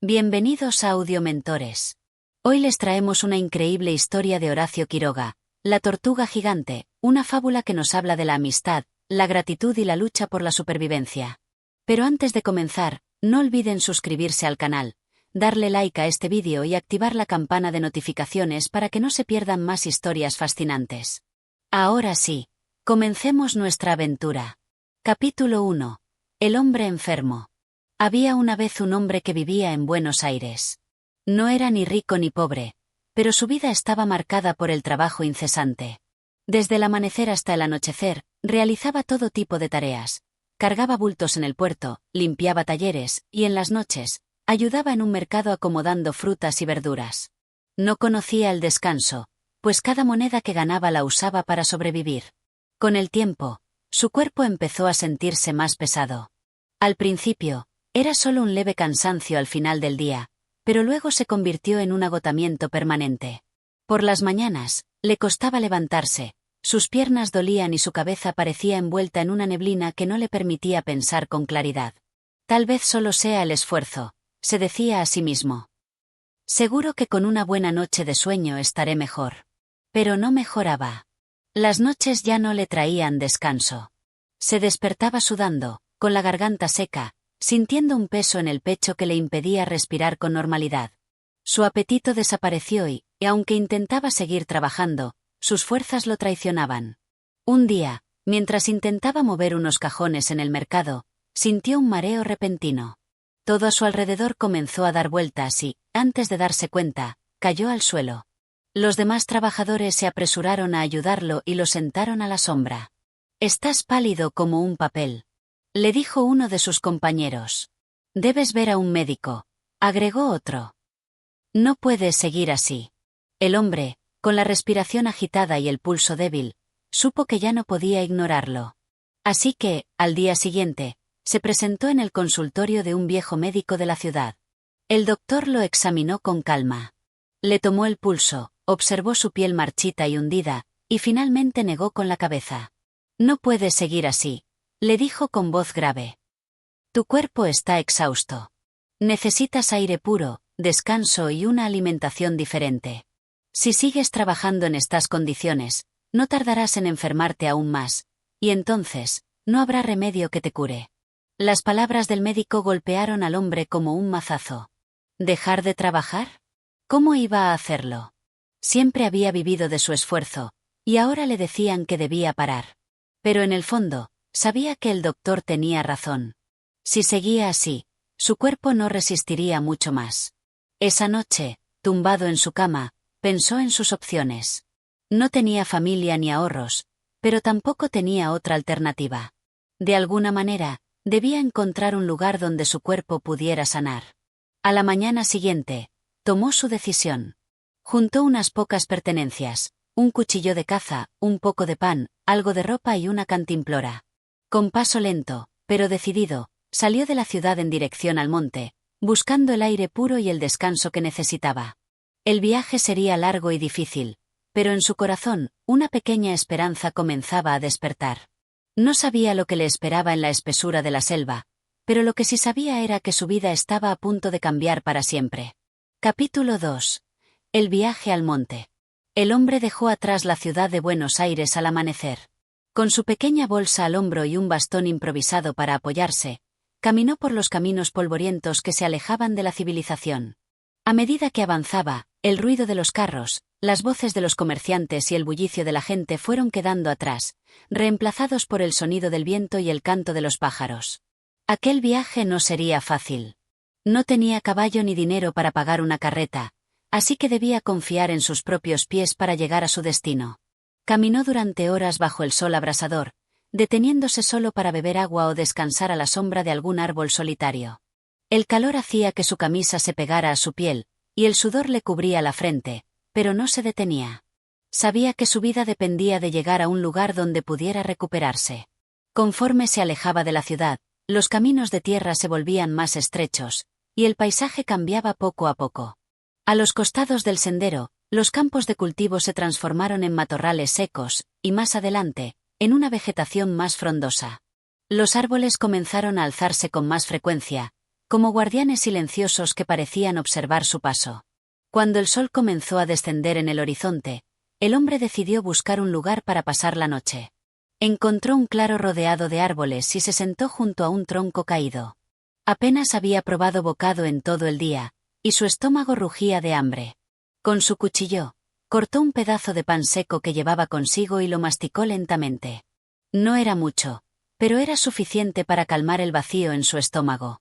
Bienvenidos a Audiomentores. Hoy les traemos una increíble historia de Horacio Quiroga, La tortuga gigante, una fábula que nos habla de la amistad, la gratitud y la lucha por la supervivencia. Pero antes de comenzar, no olviden suscribirse al canal, darle like a este vídeo y activar la campana de notificaciones para que no se pierdan más historias fascinantes. Ahora sí, comencemos nuestra aventura. Capítulo 1. El hombre enfermo. Había una vez un hombre que vivía en Buenos Aires. No era ni rico ni pobre, pero su vida estaba marcada por el trabajo incesante. Desde el amanecer hasta el anochecer, realizaba todo tipo de tareas. Cargaba bultos en el puerto, limpiaba talleres, y en las noches, ayudaba en un mercado acomodando frutas y verduras. No conocía el descanso, pues cada moneda que ganaba la usaba para sobrevivir. Con el tiempo, su cuerpo empezó a sentirse más pesado. Al principio, era solo un leve cansancio al final del día, pero luego se convirtió en un agotamiento permanente. Por las mañanas, le costaba levantarse, sus piernas dolían y su cabeza parecía envuelta en una neblina que no le permitía pensar con claridad. Tal vez solo sea el esfuerzo, se decía a sí mismo. Seguro que con una buena noche de sueño estaré mejor. Pero no mejoraba. Las noches ya no le traían descanso. Se despertaba sudando, con la garganta seca, sintiendo un peso en el pecho que le impedía respirar con normalidad. Su apetito desapareció y, aunque intentaba seguir trabajando, sus fuerzas lo traicionaban. Un día, mientras intentaba mover unos cajones en el mercado, sintió un mareo repentino. Todo a su alrededor comenzó a dar vueltas y, antes de darse cuenta, cayó al suelo. Los demás trabajadores se apresuraron a ayudarlo y lo sentaron a la sombra. «Estás pálido como un papel», le dijo uno de sus compañeros. «Debes ver a un médico», agregó otro. «No puedes seguir así». El hombre, con la respiración agitada y el pulso débil, supo que ya no podía ignorarlo. Así que, al día siguiente, se presentó en el consultorio de un viejo médico de la ciudad. El doctor lo examinó con calma. Le tomó el pulso, observó su piel marchita y hundida, y finalmente negó con la cabeza. «No puedes seguir así», le dijo con voz grave. «Tu cuerpo está exhausto. Necesitas aire puro, descanso y una alimentación diferente. Si sigues trabajando en estas condiciones, no tardarás en enfermarte aún más, y entonces, no habrá remedio que te cure». Las palabras del médico golpearon al hombre como un mazazo. ¿Dejar de trabajar? ¿Cómo iba a hacerlo? Siempre había vivido de su esfuerzo, y ahora le decían que debía parar. Pero en el fondo, sabía que el doctor tenía razón. Si seguía así, su cuerpo no resistiría mucho más. Esa noche, tumbado en su cama, pensó en sus opciones. No tenía familia ni ahorros, pero tampoco tenía otra alternativa. De alguna manera, debía encontrar un lugar donde su cuerpo pudiera sanar. A la mañana siguiente, tomó su decisión. Juntó unas pocas pertenencias, un cuchillo de caza, un poco de pan, algo de ropa y una cantimplora. Con paso lento, pero decidido, salió de la ciudad en dirección al monte, buscando el aire puro y el descanso que necesitaba. El viaje sería largo y difícil, pero en su corazón, una pequeña esperanza comenzaba a despertar. No sabía lo que le esperaba en la espesura de la selva, pero lo que sí sabía era que su vida estaba a punto de cambiar para siempre. Capítulo 2. El viaje al monte. El hombre dejó atrás la ciudad de Buenos Aires al amanecer. Con su pequeña bolsa al hombro y un bastón improvisado para apoyarse, caminó por los caminos polvorientos que se alejaban de la civilización. A medida que avanzaba, el ruido de los carros, las voces de los comerciantes y el bullicio de la gente fueron quedando atrás, reemplazados por el sonido del viento y el canto de los pájaros. Aquel viaje no sería fácil. No tenía caballo ni dinero para pagar una carreta, así que debía confiar en sus propios pies para llegar a su destino. Caminó durante horas bajo el sol abrasador, deteniéndose solo para beber agua o descansar a la sombra de algún árbol solitario. El calor hacía que su camisa se pegara a su piel, y el sudor le cubría la frente, pero no se detenía. Sabía que su vida dependía de llegar a un lugar donde pudiera recuperarse. Conforme se alejaba de la ciudad, los caminos de tierra se volvían más estrechos, y el paisaje cambiaba poco a poco. A los costados del sendero, los campos de cultivo se transformaron en matorrales secos, y más adelante, en una vegetación más frondosa. Los árboles comenzaron a alzarse con más frecuencia, como guardianes silenciosos que parecían observar su paso. Cuando el sol comenzó a descender en el horizonte, el hombre decidió buscar un lugar para pasar la noche. Encontró un claro rodeado de árboles y se sentó junto a un tronco caído. Apenas había probado bocado en todo el día, y su estómago rugía de hambre. Con su cuchillo, cortó un pedazo de pan seco que llevaba consigo y lo masticó lentamente. No era mucho, pero era suficiente para calmar el vacío en su estómago.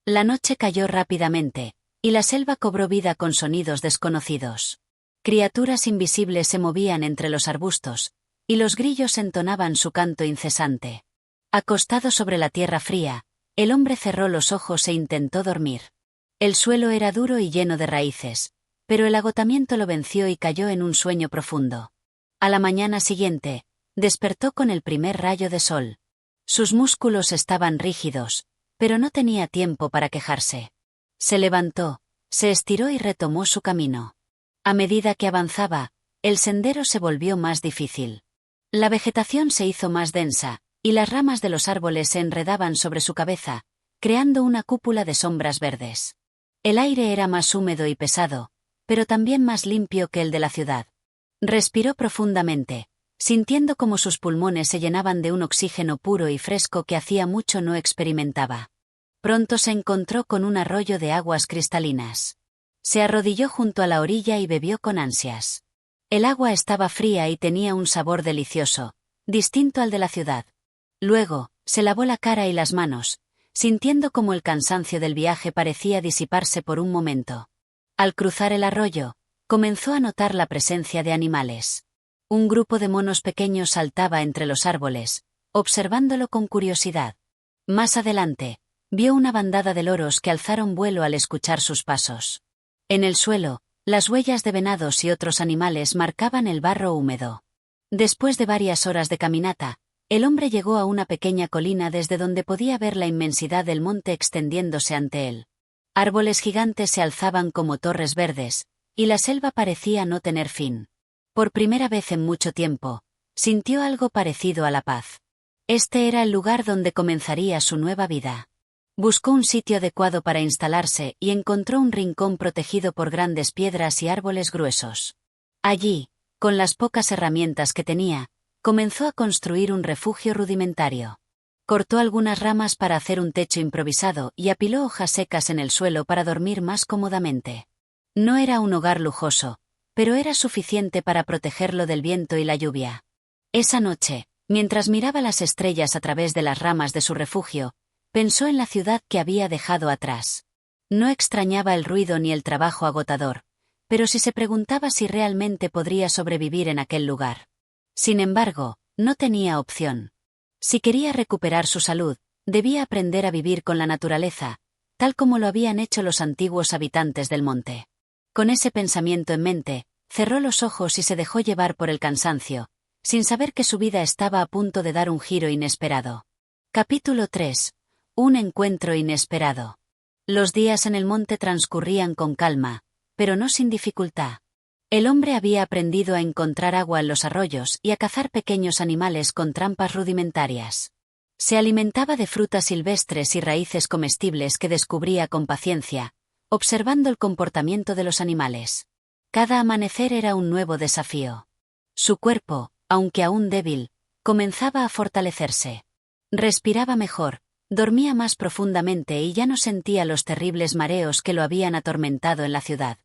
La noche cayó rápidamente, y la selva cobró vida con sonidos desconocidos. Criaturas invisibles se movían entre los arbustos, y los grillos entonaban su canto incesante. Acostado sobre la tierra fría, el hombre cerró los ojos e intentó dormir. El suelo era duro y lleno de raíces, pero el agotamiento lo venció y cayó en un sueño profundo. A la mañana siguiente, despertó con el primer rayo de sol. Sus músculos estaban rígidos, pero no tenía tiempo para quejarse. Se levantó, se estiró y retomó su camino. A medida que avanzaba, el sendero se volvió más difícil. La vegetación se hizo más densa, y las ramas de los árboles se enredaban sobre su cabeza, creando una cúpula de sombras verdes. El aire era más húmedo y pesado, pero también más limpio que el de la ciudad. Respiró profundamente, sintiendo como sus pulmones se llenaban de un oxígeno puro y fresco que hacía mucho no experimentaba. Pronto se encontró con un arroyo de aguas cristalinas. Se arrodilló junto a la orilla y bebió con ansias. El agua estaba fría y tenía un sabor delicioso, distinto al de la ciudad. Luego, se lavó la cara y las manos, sintiendo como el cansancio del viaje parecía disiparse por un momento. Al cruzar el arroyo, comenzó a notar la presencia de animales. Un grupo de monos pequeños saltaba entre los árboles, observándolo con curiosidad. Más adelante, vio una bandada de loros que alzaron vuelo al escuchar sus pasos. En el suelo, las huellas de venados y otros animales marcaban el barro húmedo. Después de varias horas de caminata, el hombre llegó a una pequeña colina desde donde podía ver la inmensidad del monte extendiéndose ante él. Árboles gigantes se alzaban como torres verdes, y la selva parecía no tener fin. Por primera vez en mucho tiempo, sintió algo parecido a la paz. Este era el lugar donde comenzaría su nueva vida. Buscó un sitio adecuado para instalarse y encontró un rincón protegido por grandes piedras y árboles gruesos. Allí, con las pocas herramientas que tenía, comenzó a construir un refugio rudimentario. Cortó algunas ramas para hacer un techo improvisado y apiló hojas secas en el suelo para dormir más cómodamente. No era un hogar lujoso, pero era suficiente para protegerlo del viento y la lluvia. Esa noche, mientras miraba las estrellas a través de las ramas de su refugio, pensó en la ciudad que había dejado atrás. No extrañaba el ruido ni el trabajo agotador, pero sí se preguntaba si realmente podría sobrevivir en aquel lugar. Sin embargo, no tenía opción. Si quería recuperar su salud, debía aprender a vivir con la naturaleza, tal como lo habían hecho los antiguos habitantes del monte. Con ese pensamiento en mente, cerró los ojos y se dejó llevar por el cansancio, sin saber que su vida estaba a punto de dar un giro inesperado. Capítulo 3. Un encuentro inesperado. Los días en el monte transcurrían con calma, pero no sin dificultad. El hombre había aprendido a encontrar agua en los arroyos y a cazar pequeños animales con trampas rudimentarias. Se alimentaba de frutas silvestres y raíces comestibles que descubría con paciencia, observando el comportamiento de los animales. Cada amanecer era un nuevo desafío. Su cuerpo, aunque aún débil, comenzaba a fortalecerse. Respiraba mejor, dormía más profundamente y ya no sentía los terribles mareos que lo habían atormentado en la ciudad.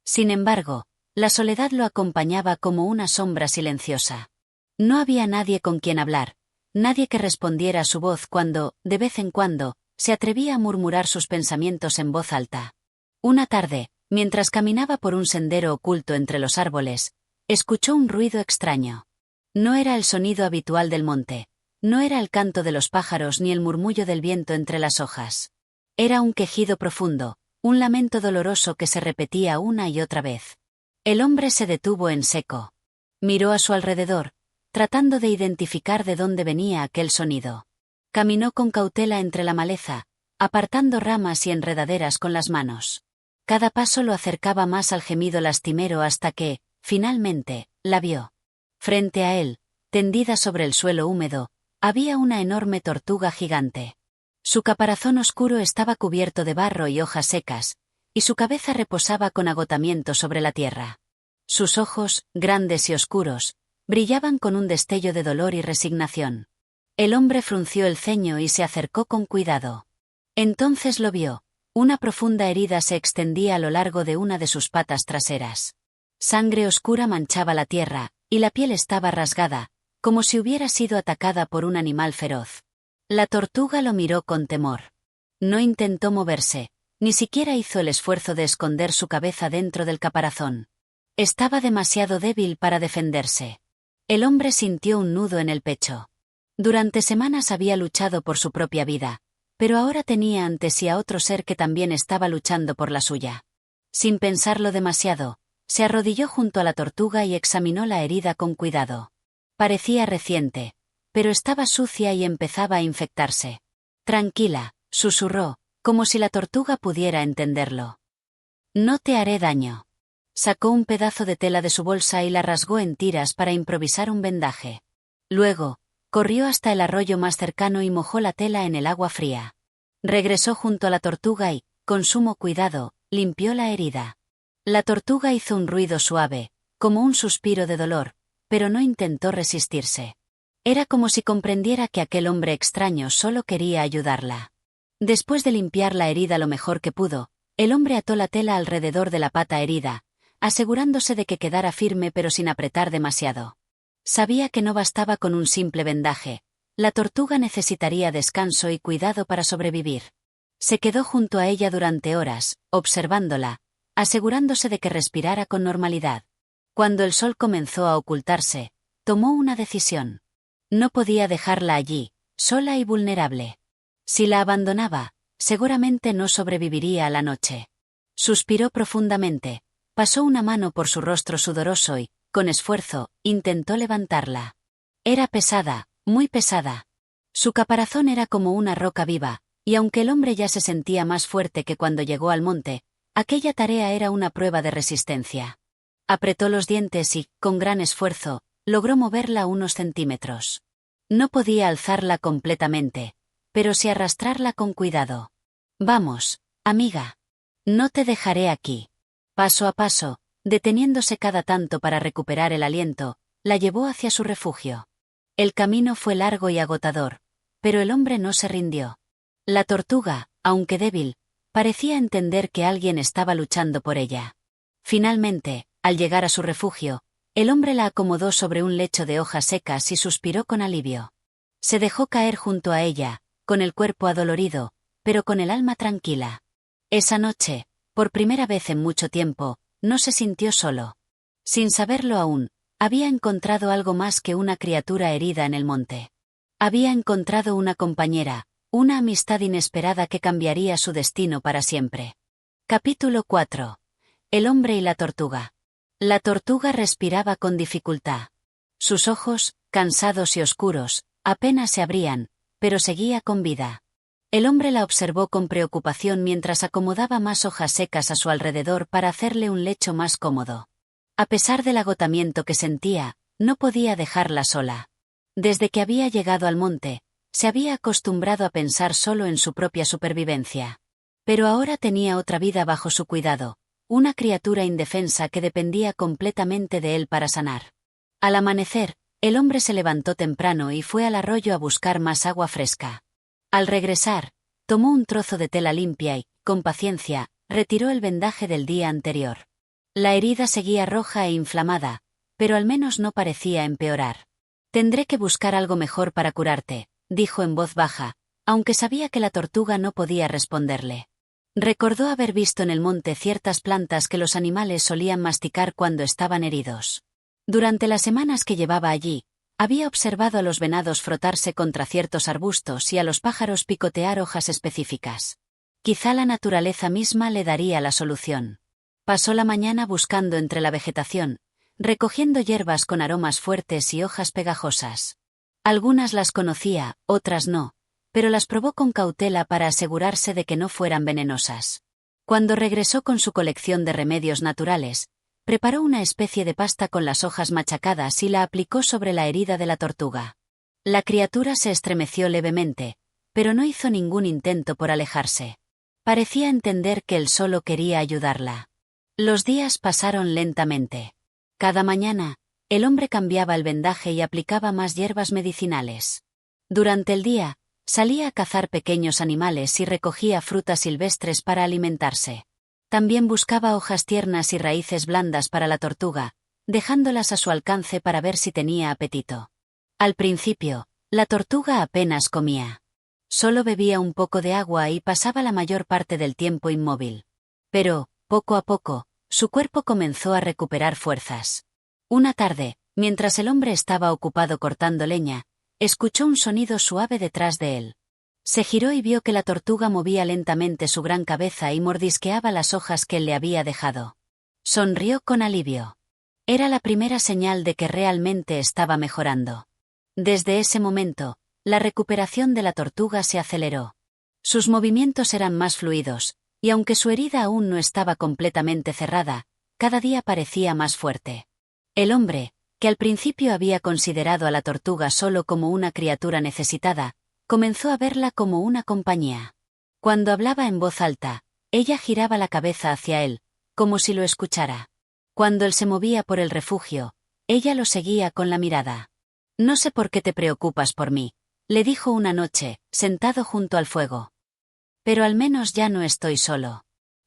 Sin embargo, la soledad lo acompañaba como una sombra silenciosa. No había nadie con quien hablar, nadie que respondiera a su voz cuando, de vez en cuando, se atrevía a murmurar sus pensamientos en voz alta. Una tarde, mientras caminaba por un sendero oculto entre los árboles, escuchó un ruido extraño. No era el sonido habitual del monte, no era el canto de los pájaros ni el murmullo del viento entre las hojas. Era un quejido profundo, un lamento doloroso que se repetía una y otra vez. El hombre se detuvo en seco. Miró a su alrededor, tratando de identificar de dónde venía aquel sonido. Caminó con cautela entre la maleza, apartando ramas y enredaderas con las manos. Cada paso lo acercaba más al gemido lastimero hasta que, finalmente, la vio. Frente a él, tendida sobre el suelo húmedo, había una enorme tortuga gigante. Su caparazón oscuro estaba cubierto de barro y hojas secas, y su cabeza reposaba con agotamiento sobre la tierra. Sus ojos, grandes y oscuros, brillaban con un destello de dolor y resignación. El hombre frunció el ceño y se acercó con cuidado. Entonces lo vio. Una profunda herida se extendía a lo largo de una de sus patas traseras. Sangre oscura manchaba la tierra, y la piel estaba rasgada, como si hubiera sido atacada por un animal feroz. La tortuga lo miró con temor. No intentó moverse, ni siquiera hizo el esfuerzo de esconder su cabeza dentro del caparazón. Estaba demasiado débil para defenderse. El hombre sintió un nudo en el pecho. Durante semanas había luchado por su propia vida, pero ahora tenía ante sí a otro ser que también estaba luchando por la suya. Sin pensarlo demasiado, se arrodilló junto a la tortuga y examinó la herida con cuidado. Parecía reciente, pero estaba sucia y empezaba a infectarse. Tranquila, susurró, como si la tortuga pudiera entenderlo. No te haré daño. Sacó un pedazo de tela de su bolsa y la rasgó en tiras para improvisar un vendaje. Luego, corrió hasta el arroyo más cercano y mojó la tela en el agua fría. Regresó junto a la tortuga y, con sumo cuidado, limpió la herida. La tortuga hizo un ruido suave, como un suspiro de dolor, pero no intentó resistirse. Era como si comprendiera que aquel hombre extraño solo quería ayudarla. Después de limpiar la herida lo mejor que pudo, el hombre ató la tela alrededor de la pata herida, asegurándose de que quedara firme pero sin apretar demasiado. Sabía que no bastaba con un simple vendaje. La tortuga necesitaría descanso y cuidado para sobrevivir. Se quedó junto a ella durante horas, observándola, asegurándose de que respirara con normalidad. Cuando el sol comenzó a ocultarse, tomó una decisión. No podía dejarla allí, sola y vulnerable. Si la abandonaba, seguramente no sobreviviría a la noche. Suspiró profundamente, pasó una mano por su rostro sudoroso y, con esfuerzo, intentó levantarla. Era pesada, muy pesada. Su caparazón era como una roca viva, y aunque el hombre ya se sentía más fuerte que cuando llegó al monte, aquella tarea era una prueba de resistencia. Apretó los dientes y, con gran esfuerzo, logró moverla unos centímetros. No podía alzarla completamente, pero sí arrastrarla con cuidado. Vamos, amiga. No te dejaré aquí. Paso a paso, deteniéndose cada tanto para recuperar el aliento, la llevó hacia su refugio. El camino fue largo y agotador, pero el hombre no se rindió. La tortuga, aunque débil, parecía entender que alguien estaba luchando por ella. Finalmente, al llegar a su refugio, el hombre la acomodó sobre un lecho de hojas secas y suspiró con alivio. Se dejó caer junto a ella, con el cuerpo adolorido, pero con el alma tranquila. Esa noche, por primera vez en mucho tiempo, no se sintió solo. Sin saberlo aún, había encontrado algo más que una criatura herida en el monte. Había encontrado una compañera, una amistad inesperada que cambiaría su destino para siempre. Capítulo 4. El hombre y la tortuga. La tortuga respiraba con dificultad. Sus ojos, cansados y oscuros, apenas se abrían, pero seguía con vida. El hombre la observó con preocupación mientras acomodaba más hojas secas a su alrededor para hacerle un lecho más cómodo. A pesar del agotamiento que sentía, no podía dejarla sola. Desde que había llegado al monte, se había acostumbrado a pensar solo en su propia supervivencia. Pero ahora tenía otra vida bajo su cuidado, una criatura indefensa que dependía completamente de él para sanar. Al amanecer, el hombre se levantó temprano y fue al arroyo a buscar más agua fresca. Al regresar, tomó un trozo de tela limpia y, con paciencia, retiró el vendaje del día anterior. La herida seguía roja e inflamada, pero al menos no parecía empeorar. Tendré que buscar algo mejor para curarte, dijo en voz baja, aunque sabía que la tortuga no podía responderle. Recordó haber visto en el monte ciertas plantas que los animales solían masticar cuando estaban heridos. Durante las semanas que llevaba allí, había observado a los venados frotarse contra ciertos arbustos y a los pájaros picotear hojas específicas. Quizá la naturaleza misma le daría la solución. Pasó la mañana buscando entre la vegetación, recogiendo hierbas con aromas fuertes y hojas pegajosas. Algunas las conocía, otras no, pero las probó con cautela para asegurarse de que no fueran venenosas. Cuando regresó con su colección de remedios naturales, preparó una especie de pasta con las hojas machacadas y la aplicó sobre la herida de la tortuga. La criatura se estremeció levemente, pero no hizo ningún intento por alejarse. Parecía entender que él solo quería ayudarla. Los días pasaron lentamente. Cada mañana, el hombre cambiaba el vendaje y aplicaba más hierbas medicinales. Durante el día, salía a cazar pequeños animales y recogía frutas silvestres para alimentarse. También buscaba hojas tiernas y raíces blandas para la tortuga, dejándolas a su alcance para ver si tenía apetito. Al principio, la tortuga apenas comía. Solo bebía un poco de agua y pasaba la mayor parte del tiempo inmóvil. Pero, poco a poco, su cuerpo comenzó a recuperar fuerzas. Una tarde, mientras el hombre estaba ocupado cortando leña, escuchó un sonido suave detrás de él. Se giró y vio que la tortuga movía lentamente su gran cabeza y mordisqueaba las hojas que él le había dejado. Sonrió con alivio. Era la primera señal de que realmente estaba mejorando. Desde ese momento, la recuperación de la tortuga se aceleró. Sus movimientos eran más fluidos, y aunque su herida aún no estaba completamente cerrada, cada día parecía más fuerte. El hombre, que al principio había considerado a la tortuga solo como una criatura necesitada, comenzó a verla como una compañía. Cuando hablaba en voz alta, ella giraba la cabeza hacia él, como si lo escuchara. Cuando él se movía por el refugio, ella lo seguía con la mirada. «No sé por qué te preocupas por mí», le dijo una noche, sentado junto al fuego. «Pero al menos ya no estoy solo».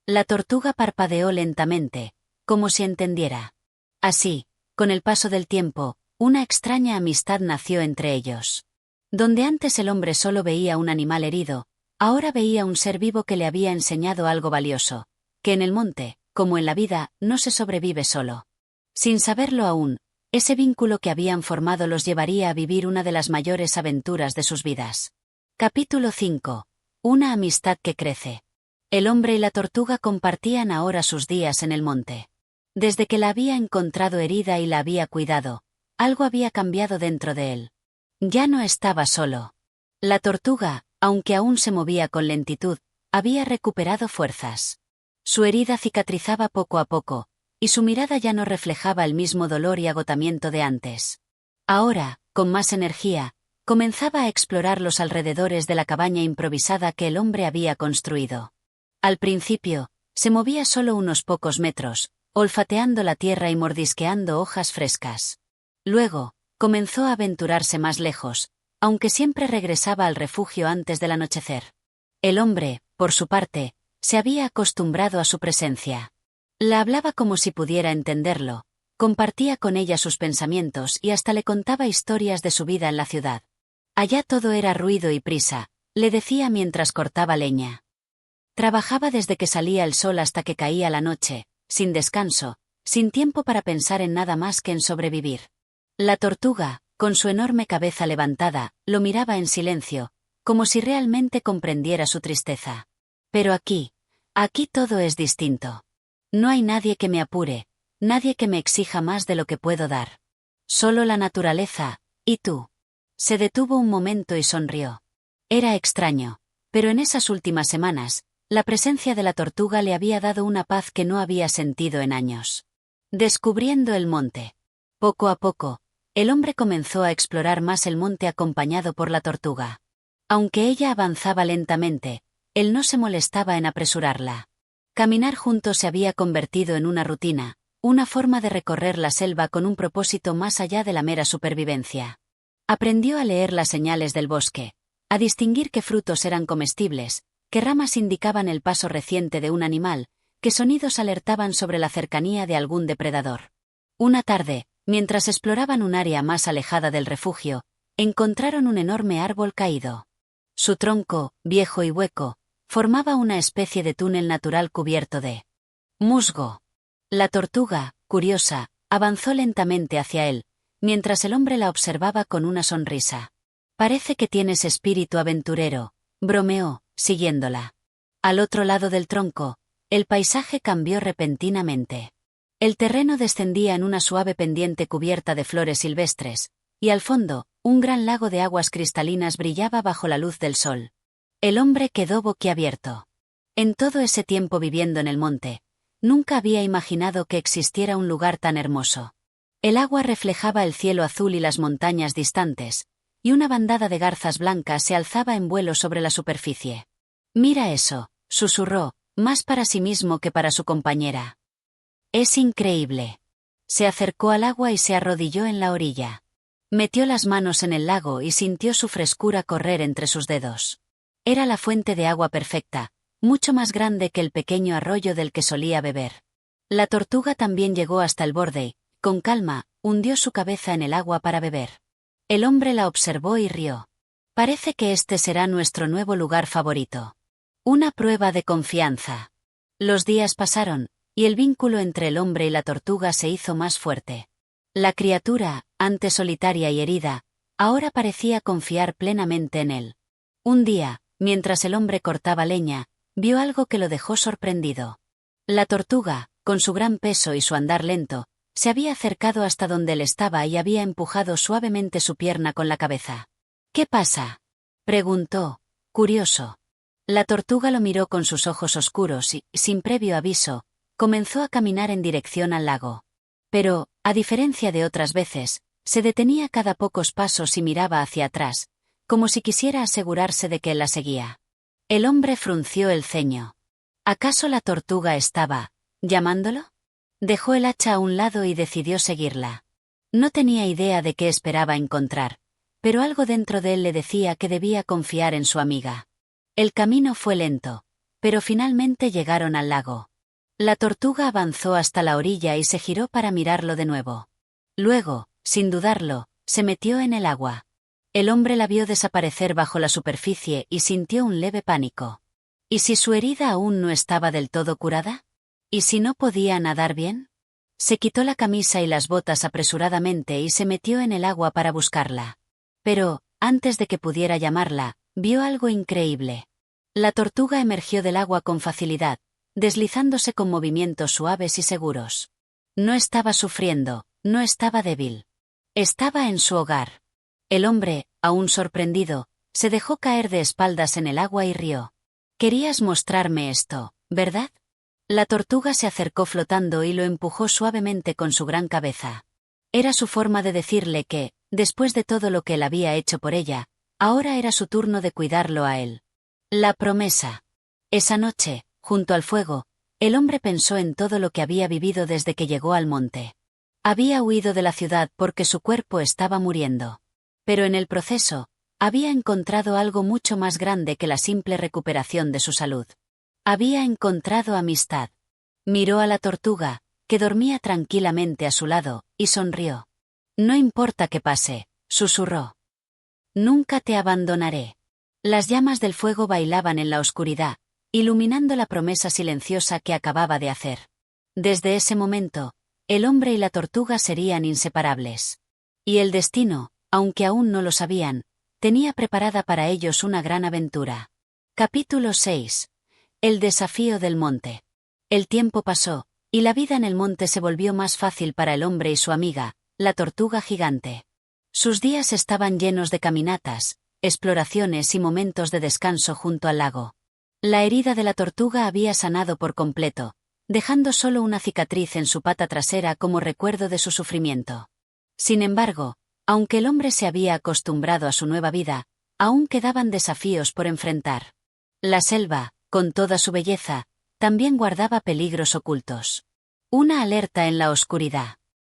La tortuga parpadeó lentamente, como si entendiera. Así, con el paso del tiempo, una extraña amistad nació entre ellos. Donde antes el hombre solo veía un animal herido, ahora veía un ser vivo que le había enseñado algo valioso, que en el monte, como en la vida, no se sobrevive solo. Sin saberlo aún, ese vínculo que habían formado los llevaría a vivir una de las mayores aventuras de sus vidas. Capítulo 5. Una amistad que crece. El hombre y la tortuga compartían ahora sus días en el monte. Desde que la había encontrado herida y la había cuidado, algo había cambiado dentro de él. Ya no estaba solo. La tortuga, aunque aún se movía con lentitud, había recuperado fuerzas. Su herida cicatrizaba poco a poco, y su mirada ya no reflejaba el mismo dolor y agotamiento de antes. Ahora, con más energía, comenzaba a explorar los alrededores de la cabaña improvisada que el hombre había construido. Al principio, se movía solo unos pocos metros, olfateando la tierra y mordisqueando hojas frescas. Luego, comenzó a aventurarse más lejos, aunque siempre regresaba al refugio antes del anochecer. El hombre, por su parte, se había acostumbrado a su presencia. La hablaba como si pudiera entenderlo, compartía con ella sus pensamientos y hasta le contaba historias de su vida en la ciudad. Allá todo era ruido y prisa, le decía mientras cortaba leña. Trabajaba desde que salía el sol hasta que caía la noche, sin descanso, sin tiempo para pensar en nada más que en sobrevivir. La tortuga, con su enorme cabeza levantada, lo miraba en silencio, como si realmente comprendiera su tristeza. Pero aquí todo es distinto. No hay nadie que me apure, nadie que me exija más de lo que puedo dar. Solo la naturaleza, y tú. Se detuvo un momento y sonrió. Era extraño, pero en esas últimas semanas, la presencia de la tortuga le había dado una paz que no había sentido en años. Descubriendo el monte. Poco a poco, el hombre comenzó a explorar más el monte acompañado por la tortuga. Aunque ella avanzaba lentamente, él no se molestaba en apresurarla. Caminar juntos se había convertido en una rutina, una forma de recorrer la selva con un propósito más allá de la mera supervivencia. Aprendió a leer las señales del bosque, a distinguir qué frutos eran comestibles, qué ramas indicaban el paso reciente de un animal, qué sonidos alertaban sobre la cercanía de algún depredador. Una tarde, mientras exploraban un área más alejada del refugio, encontraron un enorme árbol caído. Su tronco, viejo y hueco, formaba una especie de túnel natural cubierto de musgo. La tortuga, curiosa, avanzó lentamente hacia él, mientras el hombre la observaba con una sonrisa. «Parece que tienes espíritu aventurero», bromeó, siguiéndola. Al otro lado del tronco, el paisaje cambió repentinamente. El terreno descendía en una suave pendiente cubierta de flores silvestres, y al fondo, un gran lago de aguas cristalinas brillaba bajo la luz del sol. El hombre quedó boquiabierto. En todo ese tiempo viviendo en el monte, nunca había imaginado que existiera un lugar tan hermoso. El agua reflejaba el cielo azul y las montañas distantes, y una bandada de garzas blancas se alzaba en vuelo sobre la superficie. «Mira eso», susurró, más para sí mismo que para su compañera. «Es increíble». Se acercó al agua y se arrodilló en la orilla. Metió las manos en el lago y sintió su frescura correr entre sus dedos. Era la fuente de agua perfecta, mucho más grande que el pequeño arroyo del que solía beber. La tortuga también llegó hasta el borde y, con calma, hundió su cabeza en el agua para beber. El hombre la observó y rió. «Parece que este será nuestro nuevo lugar favorito». Una prueba de confianza. Los días pasaron, y el vínculo entre el hombre y la tortuga se hizo más fuerte. La criatura, antes solitaria y herida, ahora parecía confiar plenamente en él. Un día, mientras el hombre cortaba leña, vio algo que lo dejó sorprendido. La tortuga, con su gran peso y su andar lento, se había acercado hasta donde él estaba y había empujado suavemente su pierna con la cabeza. «¿Qué pasa?», preguntó, curioso. La tortuga lo miró con sus ojos oscuros y, sin previo aviso, comenzó a caminar en dirección al lago. Pero, a diferencia de otras veces, se detenía cada pocos pasos y miraba hacia atrás, como si quisiera asegurarse de que él la seguía. El hombre frunció el ceño. ¿Acaso la tortuga estaba llamándolo? Dejó el hacha a un lado y decidió seguirla. No tenía idea de qué esperaba encontrar, pero algo dentro de él le decía que debía confiar en su amiga. El camino fue lento, pero finalmente llegaron al lago. La tortuga avanzó hasta la orilla y se giró para mirarlo de nuevo. Luego, sin dudarlo, se metió en el agua. El hombre la vio desaparecer bajo la superficie y sintió un leve pánico. ¿Y si su herida aún no estaba del todo curada? ¿Y si no podía nadar bien? Se quitó la camisa y las botas apresuradamente y se metió en el agua para buscarla. Pero, antes de que pudiera llamarla, vio algo increíble. La tortuga emergió del agua con facilidad, deslizándose con movimientos suaves y seguros. No estaba sufriendo, no estaba débil. Estaba en su hogar. El hombre, aún sorprendido, se dejó caer de espaldas en el agua y rió. «Querías mostrarme esto, ¿verdad?». La tortuga se acercó flotando y lo empujó suavemente con su gran cabeza. Era su forma de decirle que, después de todo lo que él había hecho por ella, ahora era su turno de cuidarlo a él. La promesa. Esa noche, junto al fuego, el hombre pensó en todo lo que había vivido desde que llegó al monte. Había huido de la ciudad porque su cuerpo estaba muriendo. Pero en el proceso, había encontrado algo mucho más grande que la simple recuperación de su salud. Había encontrado amistad. Miró a la tortuga, que dormía tranquilamente a su lado, y sonrió. «No importa qué pase», susurró. «Nunca te abandonaré». Las llamas del fuego bailaban en la oscuridad, iluminando la promesa silenciosa que acababa de hacer. Desde ese momento, el hombre y la tortuga serían inseparables. Y el destino, aunque aún no lo sabían, tenía preparada para ellos una gran aventura. Capítulo 6. El desafío del monte. El tiempo pasó, y la vida en el monte se volvió más fácil para el hombre y su amiga, la tortuga gigante. Sus días estaban llenos de caminatas, exploraciones y momentos de descanso junto al lago. La herida de la tortuga había sanado por completo, dejando solo una cicatriz en su pata trasera como recuerdo de su sufrimiento. Sin embargo, aunque el hombre se había acostumbrado a su nueva vida, aún quedaban desafíos por enfrentar. La selva, con toda su belleza, también guardaba peligros ocultos. Una alerta en la oscuridad.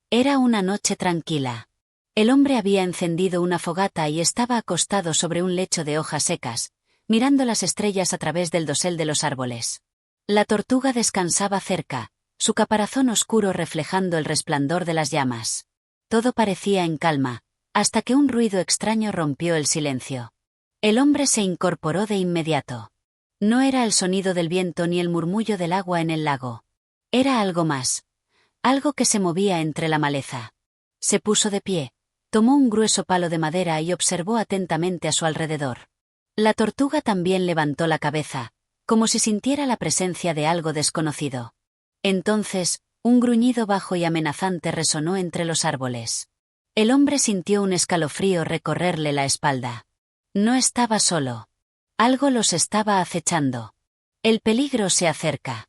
Era una noche tranquila. El hombre había encendido una fogata y estaba acostado sobre un lecho de hojas secas, mirando las estrellas a través del dosel de los árboles. La tortuga descansaba cerca, su caparazón oscuro reflejando el resplandor de las llamas. Todo parecía en calma, hasta que un ruido extraño rompió el silencio. El hombre se incorporó de inmediato. No era el sonido del viento ni el murmullo del agua en el lago. Era algo más. Algo que se movía entre la maleza. Se puso de pie, tomó un grueso palo de madera y observó atentamente a su alrededor. La tortuga también levantó la cabeza, como si sintiera la presencia de algo desconocido. Entonces, un gruñido bajo y amenazante resonó entre los árboles. El hombre sintió un escalofrío recorrerle la espalda. No estaba solo. Algo los estaba acechando. El peligro se acerca.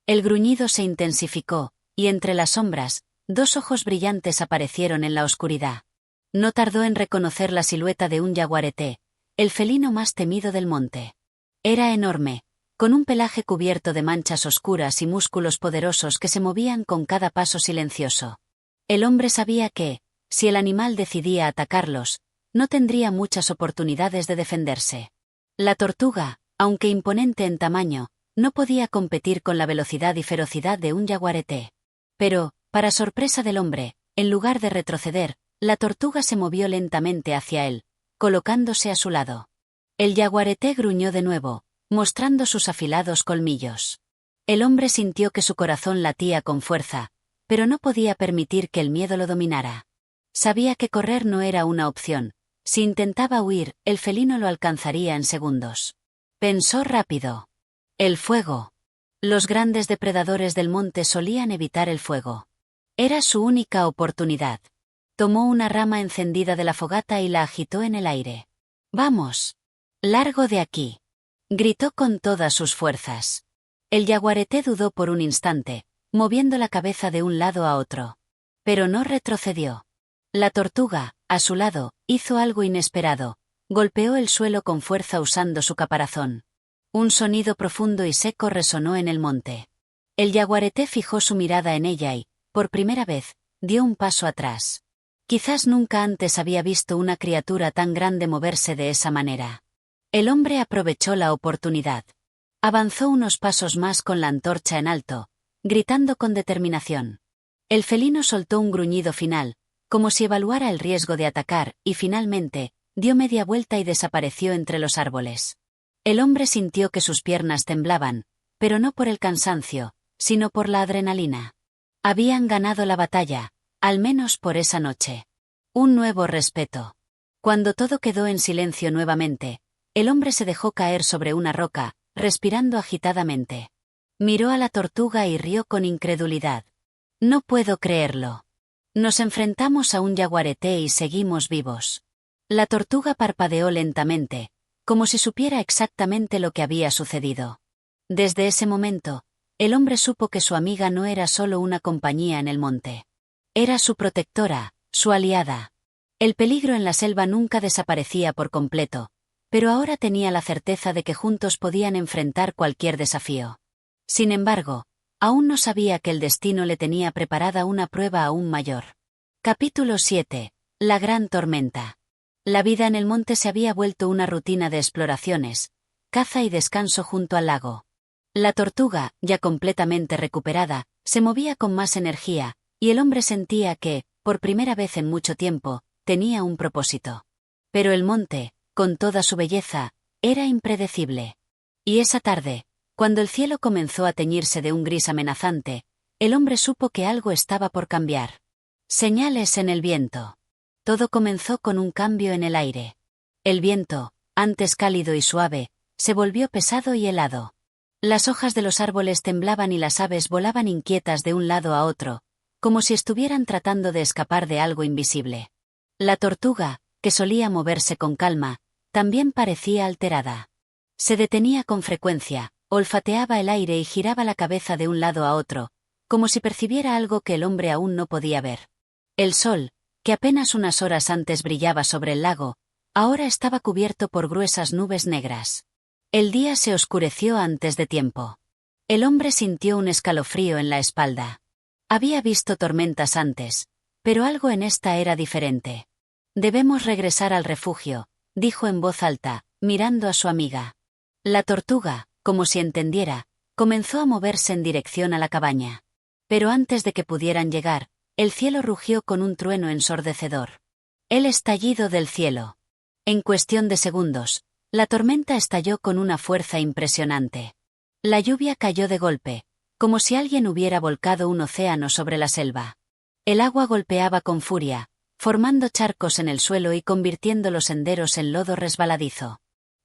El gruñido se intensificó, y entre las sombras, dos ojos brillantes aparecieron en la oscuridad. No tardó en reconocer la silueta de un yaguareté, el felino más temido del monte. Era enorme, con un pelaje cubierto de manchas oscuras y músculos poderosos que se movían con cada paso silencioso. El hombre sabía que, si el animal decidía atacarlos, no tendría muchas oportunidades de defenderse. La tortuga, aunque imponente en tamaño, no podía competir con la velocidad y ferocidad de un yaguareté. Pero, para sorpresa del hombre, en lugar de retroceder, la tortuga se movió lentamente hacia él, colocándose a su lado. El yaguareté gruñó de nuevo, mostrando sus afilados colmillos. El hombre sintió que su corazón latía con fuerza, pero no podía permitir que el miedo lo dominara. Sabía que correr no era una opción. Si intentaba huir, el felino lo alcanzaría en segundos. Pensó rápido. El fuego. Los grandes depredadores del monte solían evitar el fuego. Era su única oportunidad. Tomó una rama encendida de la fogata y la agitó en el aire. «¡Vamos! ¡Largo de aquí!», gritó con todas sus fuerzas. El yaguareté dudó por un instante, moviendo la cabeza de un lado a otro. Pero no retrocedió. La tortuga, a su lado, hizo algo inesperado. Golpeó el suelo con fuerza usando su caparazón. Un sonido profundo y seco resonó en el monte. El yaguareté fijó su mirada en ella y, por primera vez, dio un paso atrás. Quizás nunca antes había visto una criatura tan grande moverse de esa manera. El hombre aprovechó la oportunidad. Avanzó unos pasos más con la antorcha en alto, gritando con determinación. El felino soltó un gruñido final, como si evaluara el riesgo de atacar, y finalmente, dio media vuelta y desapareció entre los árboles. El hombre sintió que sus piernas temblaban, pero no por el cansancio, sino por la adrenalina. Habían ganado la batalla, al menos por esa noche. Un nuevo respeto. Cuando todo quedó en silencio nuevamente, el hombre se dejó caer sobre una roca, respirando agitadamente. Miró a la tortuga y rió con incredulidad. «No puedo creerlo. Nos enfrentamos a un yaguareté y seguimos vivos». La tortuga parpadeó lentamente, como si supiera exactamente lo que había sucedido. Desde ese momento, el hombre supo que su amiga no era solo una compañía en el monte. Era su protectora, su aliada. El peligro en la selva nunca desaparecía por completo, pero ahora tenía la certeza de que juntos podían enfrentar cualquier desafío. Sin embargo, aún no sabía que el destino le tenía preparada una prueba aún mayor. Capítulo 7. La gran tormenta. La vida en el monte se había vuelto una rutina de exploraciones, caza y descanso junto al lago. La tortuga, ya completamente recuperada, se movía con más energía, y el hombre sentía que, por primera vez en mucho tiempo, tenía un propósito. Pero el monte, con toda su belleza, era impredecible. Y esa tarde, cuando el cielo comenzó a teñirse de un gris amenazante, el hombre supo que algo estaba por cambiar. Señales en el viento. Todo comenzó con un cambio en el aire. El viento, antes cálido y suave, se volvió pesado y helado. Las hojas de los árboles temblaban y las aves volaban inquietas de un lado a otro, como si estuvieran tratando de escapar de algo invisible. La tortuga, que solía moverse con calma, también parecía alterada. Se detenía con frecuencia, olfateaba el aire y giraba la cabeza de un lado a otro, como si percibiera algo que el hombre aún no podía ver. El sol, que apenas unas horas antes brillaba sobre el lago, ahora estaba cubierto por gruesas nubes negras. El día se oscureció antes de tiempo. El hombre sintió un escalofrío en la espalda. Había visto tormentas antes, pero algo en esta era diferente. «Debemos regresar al refugio», dijo en voz alta, mirando a su amiga. La tortuga, como si entendiera, comenzó a moverse en dirección a la cabaña. Pero antes de que pudieran llegar, el cielo rugió con un trueno ensordecedor. El estallido del cielo. En cuestión de segundos, la tormenta estalló con una fuerza impresionante. La lluvia cayó de golpe, como si alguien hubiera volcado un océano sobre la selva. El agua golpeaba con furia, formando charcos en el suelo y convirtiendo los senderos en lodo resbaladizo.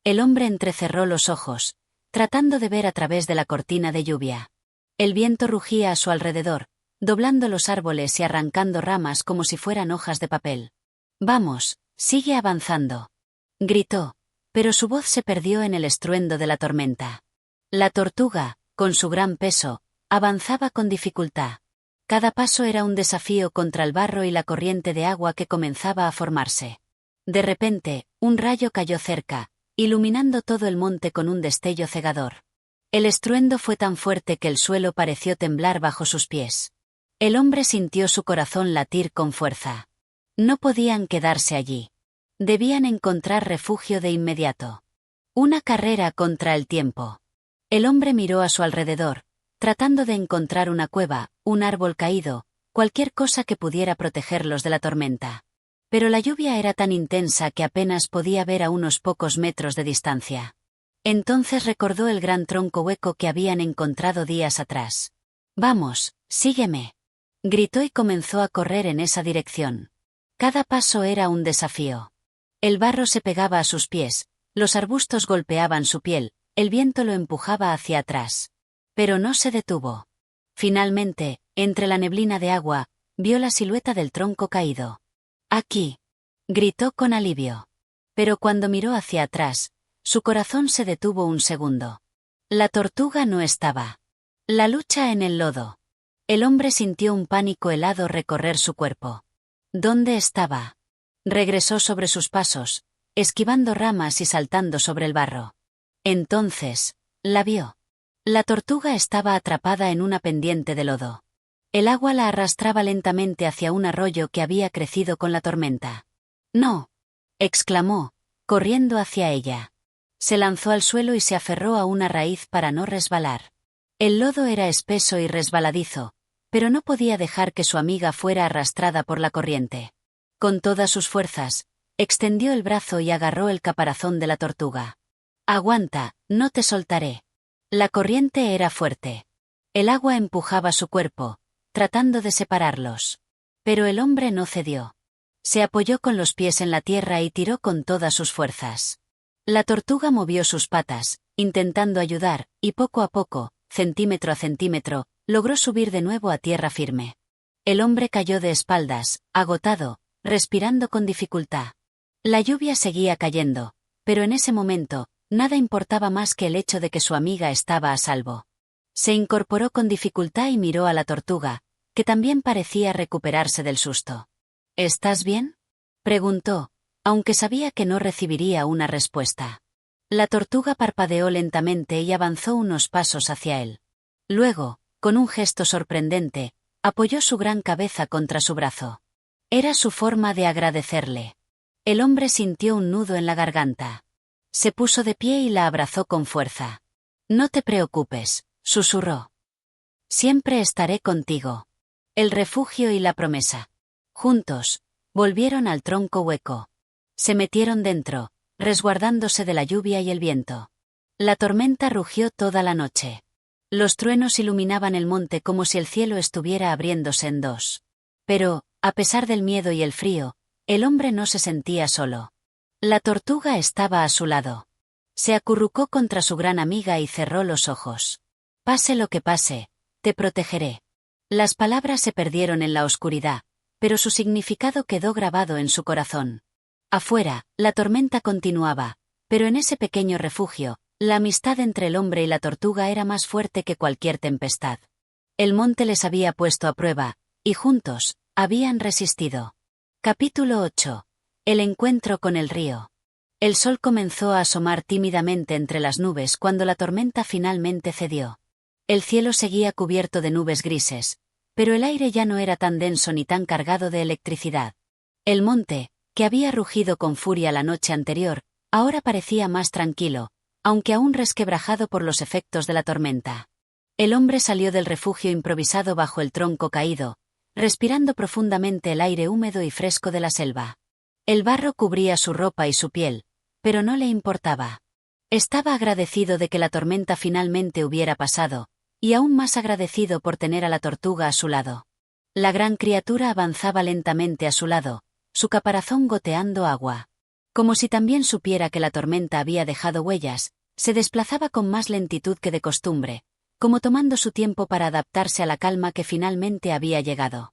El hombre entrecerró los ojos, tratando de ver a través de la cortina de lluvia. El viento rugía a su alrededor, doblando los árboles y arrancando ramas como si fueran hojas de papel. «Vamos, sigue avanzando», gritó, pero su voz se perdió en el estruendo de la tormenta. La tortuga, con su gran peso, avanzaba con dificultad. Cada paso era un desafío contra el barro y la corriente de agua que comenzaba a formarse. De repente, un rayo cayó cerca, iluminando todo el monte con un destello cegador. El estruendo fue tan fuerte que el suelo pareció temblar bajo sus pies. El hombre sintió su corazón latir con fuerza. No podían quedarse allí. Debían encontrar refugio de inmediato. Una carrera contra el tiempo. El hombre miró a su alrededor, tratando de encontrar una cueva, un árbol caído, cualquier cosa que pudiera protegerlos de la tormenta. Pero la lluvia era tan intensa que apenas podía ver a unos pocos metros de distancia. Entonces recordó el gran tronco hueco que habían encontrado días atrás. «Vamos, sígueme», gritó y comenzó a correr en esa dirección. Cada paso era un desafío. El barro se pegaba a sus pies, los arbustos golpeaban su piel, el viento lo empujaba hacia atrás. Pero no se detuvo. Finalmente, entre la neblina de agua, vio la silueta del tronco caído. «Aquí», gritó con alivio. Pero cuando miró hacia atrás, su corazón se detuvo un segundo. La tortuga no estaba. La lucha en el lodo. El hombre sintió un pánico helado recorrer su cuerpo. ¿Dónde estaba? Regresó sobre sus pasos, esquivando ramas y saltando sobre el barro. Entonces, la vio. La tortuga estaba atrapada en una pendiente de lodo. El agua la arrastraba lentamente hacia un arroyo que había crecido con la tormenta. «¡No!», exclamó, corriendo hacia ella. Se lanzó al suelo y se aferró a una raíz para no resbalar. El lodo era espeso y resbaladizo, pero no podía dejar que su amiga fuera arrastrada por la corriente. Con todas sus fuerzas, extendió el brazo y agarró el caparazón de la tortuga. «Aguanta, no te soltaré». La corriente era fuerte. El agua empujaba su cuerpo, tratando de separarlos. Pero el hombre no cedió. Se apoyó con los pies en la tierra y tiró con todas sus fuerzas. La tortuga movió sus patas, intentando ayudar, y poco a poco, centímetro a centímetro, logró subir de nuevo a tierra firme. El hombre cayó de espaldas, agotado, respirando con dificultad. La lluvia seguía cayendo, pero en ese momento, nada importaba más que el hecho de que su amiga estaba a salvo. Se incorporó con dificultad y miró a la tortuga, que también parecía recuperarse del susto. «¿Estás bien?», preguntó, aunque sabía que no recibiría una respuesta. La tortuga parpadeó lentamente y avanzó unos pasos hacia él. Luego, con un gesto sorprendente, apoyó su gran cabeza contra su brazo. Era su forma de agradecerle. El hombre sintió un nudo en la garganta. Se puso de pie y la abrazó con fuerza. «No te preocupes», susurró. «Siempre estaré contigo». El refugio y la promesa. Juntos, volvieron al tronco hueco. Se metieron dentro, resguardándose de la lluvia y el viento. La tormenta rugió toda la noche. Los truenos iluminaban el monte como si el cielo estuviera abriéndose en dos. Pero, a pesar del miedo y el frío, el hombre no se sentía solo. La tortuga estaba a su lado. Se acurrucó contra su gran amiga y cerró los ojos. «Pase lo que pase, te protegeré». Las palabras se perdieron en la oscuridad, pero su significado quedó grabado en su corazón. Afuera, la tormenta continuaba, pero en ese pequeño refugio, la amistad entre el hombre y la tortuga era más fuerte que cualquier tempestad. El monte les había puesto a prueba, y juntos, habían resistido. Capítulo 8. El encuentro con el río. El sol comenzó a asomar tímidamente entre las nubes cuando la tormenta finalmente cedió. El cielo seguía cubierto de nubes grises, pero el aire ya no era tan denso ni tan cargado de electricidad. El monte, que había rugido con furia la noche anterior, ahora parecía más tranquilo, aunque aún resquebrajado por los efectos de la tormenta. El hombre salió del refugio improvisado bajo el tronco caído, respirando profundamente el aire húmedo y fresco de la selva. El barro cubría su ropa y su piel, pero no le importaba. Estaba agradecido de que la tormenta finalmente hubiera pasado, y aún más agradecido por tener a la tortuga a su lado. La gran criatura avanzaba lentamente a su lado, su caparazón goteando agua. Como si también supiera que la tormenta había dejado huellas, se desplazaba con más lentitud que de costumbre, como tomando su tiempo para adaptarse a la calma que finalmente había llegado.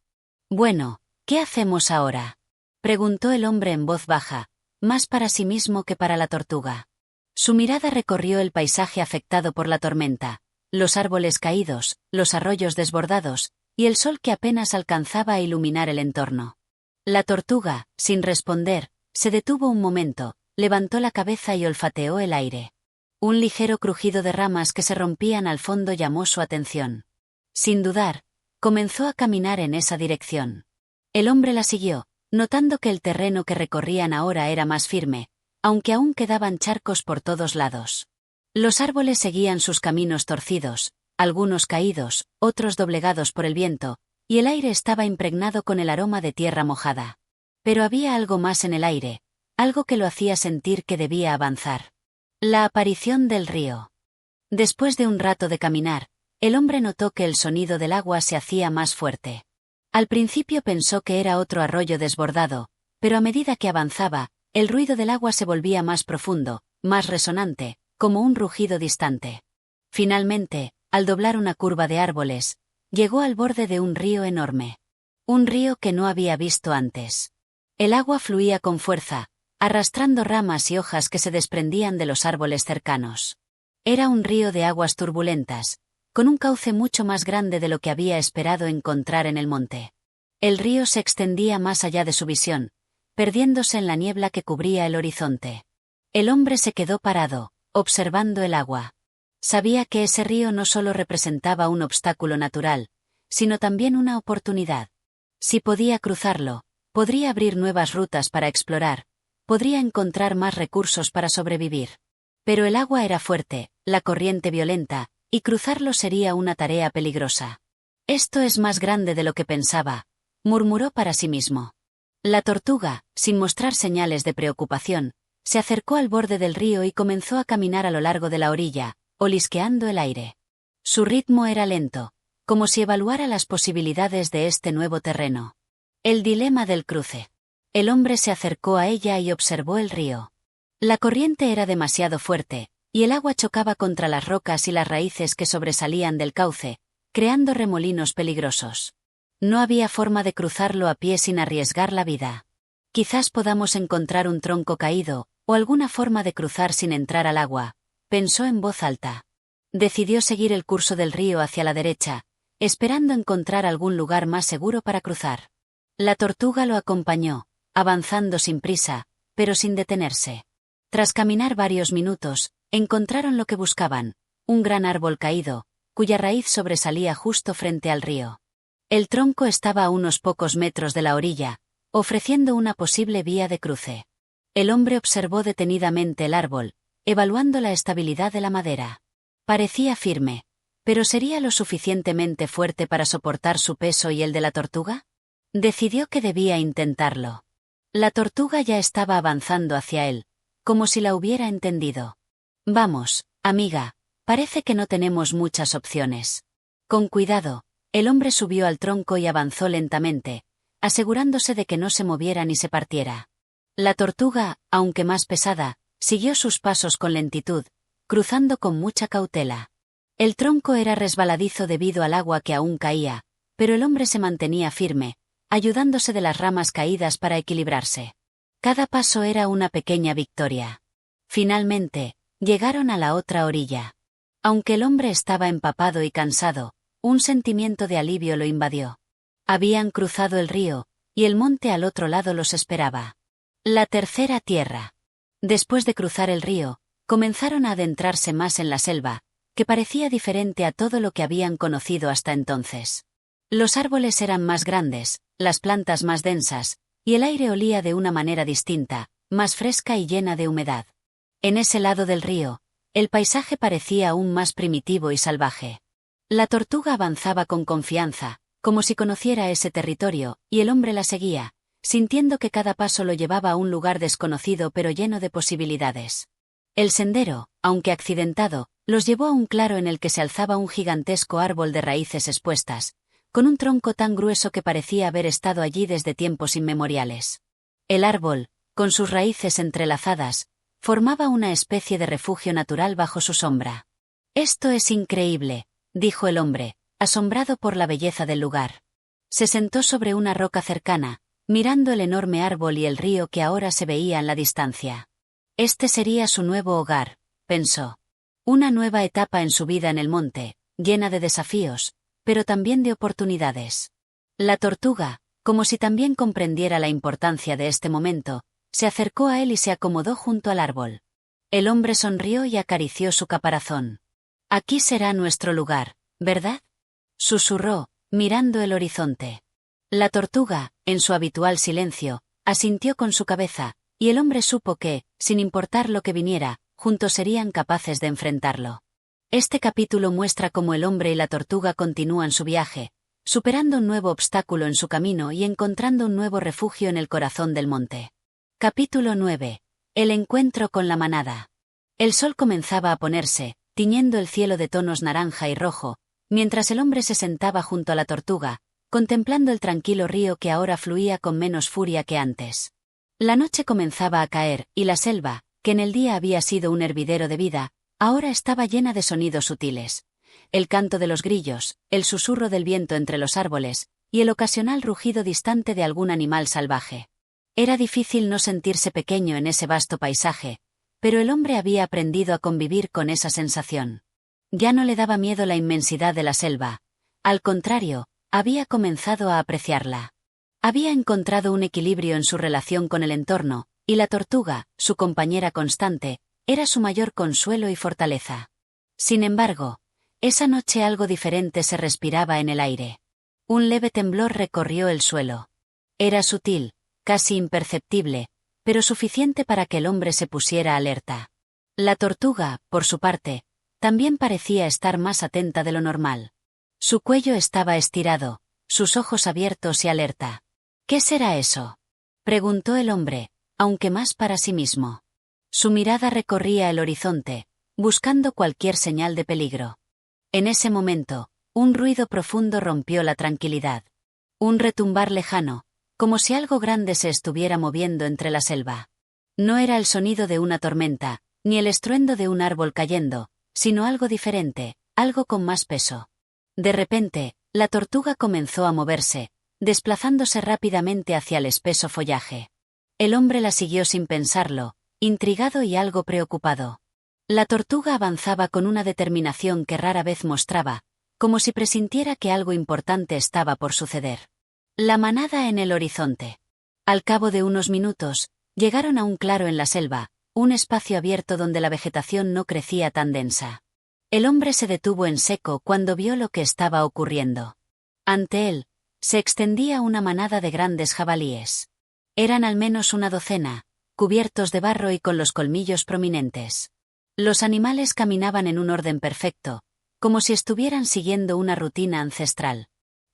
«Bueno, ¿qué hacemos ahora?», preguntó el hombre en voz baja, más para sí mismo que para la tortuga. Su mirada recorrió el paisaje afectado por la tormenta, los árboles caídos, los arroyos desbordados, y el sol que apenas alcanzaba a iluminar el entorno. La tortuga, sin responder, se detuvo un momento, levantó la cabeza y olfateó el aire. Un ligero crujido de ramas que se rompían al fondo llamó su atención. Sin dudar, comenzó a caminar en esa dirección. El hombre la siguió, notando que el terreno que recorrían ahora era más firme, aunque aún quedaban charcos por todos lados. Los árboles seguían sus caminos torcidos, algunos caídos, otros doblegados por el viento, y el aire estaba impregnado con el aroma de tierra mojada. Pero había algo más en el aire, algo que lo hacía sentir que debía avanzar. La aparición del río. Después de un rato de caminar, el hombre notó que el sonido del agua se hacía más fuerte. Al principio pensó que era otro arroyo desbordado, pero a medida que avanzaba, el ruido del agua se volvía más profundo, más resonante, como un rugido distante. Finalmente, al doblar una curva de árboles, llegó al borde de un río enorme. Un río que no había visto antes. El agua fluía con fuerza, arrastrando ramas y hojas que se desprendían de los árboles cercanos. Era un río de aguas turbulentas, con un cauce mucho más grande de lo que había esperado encontrar en el monte. El río se extendía más allá de su visión, perdiéndose en la niebla que cubría el horizonte. El hombre se quedó parado, observando el agua. Sabía que ese río no solo representaba un obstáculo natural, sino también una oportunidad. Si podía cruzarlo, podría abrir nuevas rutas para explorar, podría encontrar más recursos para sobrevivir. Pero el agua era fuerte, la corriente violenta, y cruzarlo sería una tarea peligrosa. Esto es más grande de lo que pensaba, murmuró para sí mismo. La tortuga, sin mostrar señales de preocupación, se acercó al borde del río y comenzó a caminar a lo largo de la orilla, olisqueando el aire. Su ritmo era lento, como si evaluara las posibilidades de este nuevo terreno. El dilema del cruce. El hombre se acercó a ella y observó el río. La corriente era demasiado fuerte, y el agua chocaba contra las rocas y las raíces que sobresalían del cauce, creando remolinos peligrosos. No había forma de cruzarlo a pie sin arriesgar la vida. Quizás podamos encontrar un tronco caído, o alguna forma de cruzar sin entrar al agua, pensó en voz alta. Decidió seguir el curso del río hacia la derecha, esperando encontrar algún lugar más seguro para cruzar. La tortuga lo acompañó, avanzando sin prisa, pero sin detenerse. Tras caminar varios minutos, encontraron lo que buscaban, un gran árbol caído, cuya raíz sobresalía justo frente al río. El tronco estaba a unos pocos metros de la orilla, ofreciendo una posible vía de cruce. El hombre observó detenidamente el árbol, evaluando la estabilidad de la madera. Parecía firme, pero ¿sería lo suficientemente fuerte para soportar su peso y el de la tortuga? Decidió que debía intentarlo. La tortuga ya estaba avanzando hacia él, como si la hubiera entendido. Vamos, amiga, parece que no tenemos muchas opciones. Con cuidado, el hombre subió al tronco y avanzó lentamente, asegurándose de que no se moviera ni se partiera. La tortuga, aunque más pesada, siguió sus pasos con lentitud, cruzando con mucha cautela. El tronco era resbaladizo debido al agua que aún caía, pero el hombre se mantenía firme, ayudándose de las ramas caídas para equilibrarse. Cada paso era una pequeña victoria. Finalmente, llegaron a la otra orilla. Aunque el hombre estaba empapado y cansado, un sentimiento de alivio lo invadió. Habían cruzado el río, y el monte al otro lado los esperaba. La tercera tierra. Después de cruzar el río, comenzaron a adentrarse más en la selva, que parecía diferente a todo lo que habían conocido hasta entonces. Los árboles eran más grandes, las plantas más densas, y el aire olía de una manera distinta, más fresca y llena de humedad. En ese lado del río, el paisaje parecía aún más primitivo y salvaje. La tortuga avanzaba con confianza, como si conociera ese territorio, y el hombre la seguía, sintiendo que cada paso lo llevaba a un lugar desconocido pero lleno de posibilidades. El sendero, aunque accidentado, los llevó a un claro en el que se alzaba un gigantesco árbol de raíces expuestas, con un tronco tan grueso que parecía haber estado allí desde tiempos inmemoriales. El árbol, con sus raíces entrelazadas, formaba una especie de refugio natural bajo su sombra. «Esto es increíble», dijo el hombre, asombrado por la belleza del lugar. Se sentó sobre una roca cercana, mirando el enorme árbol y el río que ahora se veía en la distancia. Este sería su nuevo hogar, pensó. Una nueva etapa en su vida en el monte, llena de desafíos, pero también de oportunidades. La tortuga, como si también comprendiera la importancia de este momento, se acercó a él y se acomodó junto al árbol. El hombre sonrió y acarició su caparazón. «Aquí será nuestro lugar, ¿verdad?», susurró, mirando el horizonte. La tortuga, en su habitual silencio, asintió con su cabeza, y el hombre supo que, sin importar lo que viniera, juntos serían capaces de enfrentarlo. Este capítulo muestra cómo el hombre y la tortuga continúan su viaje, superando un nuevo obstáculo en su camino y encontrando un nuevo refugio en el corazón del monte. Capítulo 9. El encuentro con la manada. El sol comenzaba a ponerse, tiñendo el cielo de tonos naranja y rojo, mientras el hombre se sentaba junto a la tortuga, contemplando el tranquilo río que ahora fluía con menos furia que antes. La noche comenzaba a caer, y la selva, que en el día había sido un hervidero de vida, ahora estaba llena de sonidos sutiles. El canto de los grillos, el susurro del viento entre los árboles, y el ocasional rugido distante de algún animal salvaje. Era difícil no sentirse pequeño en ese vasto paisaje, pero el hombre había aprendido a convivir con esa sensación. Ya no le daba miedo la inmensidad de la selva. Al contrario, había comenzado a apreciarla. Había encontrado un equilibrio en su relación con el entorno, y la tortuga, su compañera constante, era su mayor consuelo y fortaleza. Sin embargo, esa noche algo diferente se respiraba en el aire. Un leve temblor recorrió el suelo. Era sutil, casi imperceptible, pero suficiente para que el hombre se pusiera alerta. La tortuga, por su parte, también parecía estar más atenta de lo normal. Su cuello estaba estirado, sus ojos abiertos y alerta. «¿Qué será eso?», preguntó el hombre, aunque más para sí mismo. Su mirada recorría el horizonte, buscando cualquier señal de peligro. En ese momento, un ruido profundo rompió la tranquilidad. Un retumbar lejano, como si algo grande se estuviera moviendo entre la selva. No era el sonido de una tormenta, ni el estruendo de un árbol cayendo, sino algo diferente, algo con más peso. De repente, la tortuga comenzó a moverse, desplazándose rápidamente hacia el espeso follaje. El hombre la siguió sin pensarlo, intrigado y algo preocupado. La tortuga avanzaba con una determinación que rara vez mostraba, como si presintiera que algo importante estaba por suceder. La manada en el horizonte. Al cabo de unos minutos, llegaron a un claro en la selva, un espacio abierto donde la vegetación no crecía tan densa. El hombre se detuvo en seco cuando vio lo que estaba ocurriendo. Ante él, se extendía una manada de grandes jabalíes. Eran al menos una docena, cubiertos de barro y con los colmillos prominentes. Los animales caminaban en un orden perfecto, como si estuvieran siguiendo una rutina ancestral.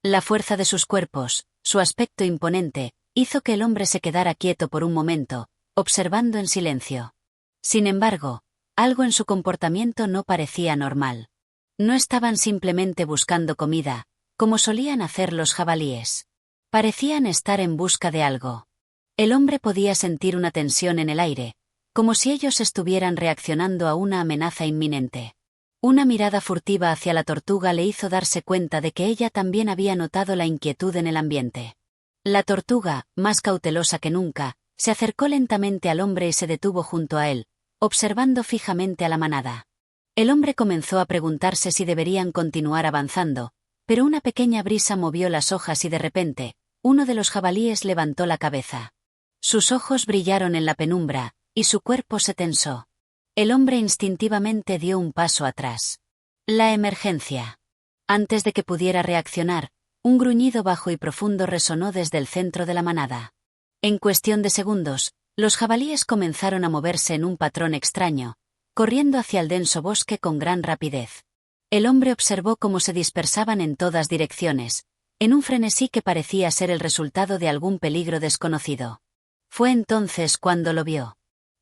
La fuerza de sus cuerpos, su aspecto imponente, hizo que el hombre se quedara quieto por un momento, observando en silencio. Sin embargo, algo en su comportamiento no parecía normal. No estaban simplemente buscando comida, como solían hacer los jabalíes. Parecían estar en busca de algo. El hombre podía sentir una tensión en el aire, como si ellos estuvieran reaccionando a una amenaza inminente. Una mirada furtiva hacia la tortuga le hizo darse cuenta de que ella también había notado la inquietud en el ambiente. La tortuga, más cautelosa que nunca, se acercó lentamente al hombre y se detuvo junto a él, observando fijamente a la manada. El hombre comenzó a preguntarse si deberían continuar avanzando, pero una pequeña brisa movió las hojas y de repente, uno de los jabalíes levantó la cabeza. Sus ojos brillaron en la penumbra, y su cuerpo se tensó. El hombre instintivamente dio un paso atrás. La emergencia. Antes de que pudiera reaccionar, un gruñido bajo y profundo resonó desde el centro de la manada. En cuestión de segundos, los jabalíes comenzaron a moverse en un patrón extraño, corriendo hacia el denso bosque con gran rapidez. El hombre observó cómo se dispersaban en todas direcciones, en un frenesí que parecía ser el resultado de algún peligro desconocido. Fue entonces cuando lo vio.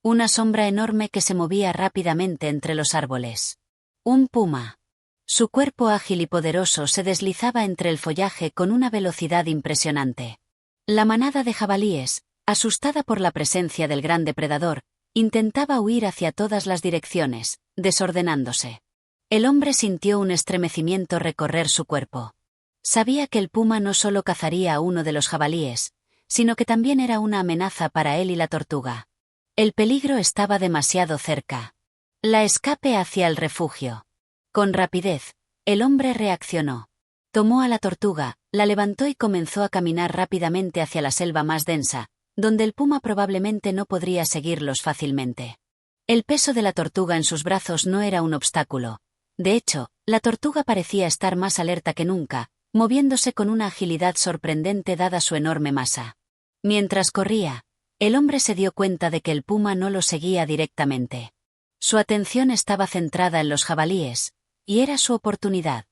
Una sombra enorme que se movía rápidamente entre los árboles. Un puma. Su cuerpo ágil y poderoso se deslizaba entre el follaje con una velocidad impresionante. La manada de jabalíes, asustada por la presencia del gran depredador, intentaba huir hacia todas las direcciones, desordenándose. El hombre sintió un estremecimiento recorrer su cuerpo. Sabía que el puma no solo cazaría a uno de los jabalíes, sino que también era una amenaza para él y la tortuga. El peligro estaba demasiado cerca. La escape hacia el refugio. Con rapidez, el hombre reaccionó. Tomó a la tortuga, la levantó y comenzó a caminar rápidamente hacia la selva más densa, donde el puma probablemente no podría seguirlos fácilmente. El peso de la tortuga en sus brazos no era un obstáculo. De hecho, la tortuga parecía estar más alerta que nunca, moviéndose con una agilidad sorprendente dada su enorme masa. Mientras corría, el hombre se dio cuenta de que el puma no lo seguía directamente. Su atención estaba centrada en los jabalíes, y era su oportunidad.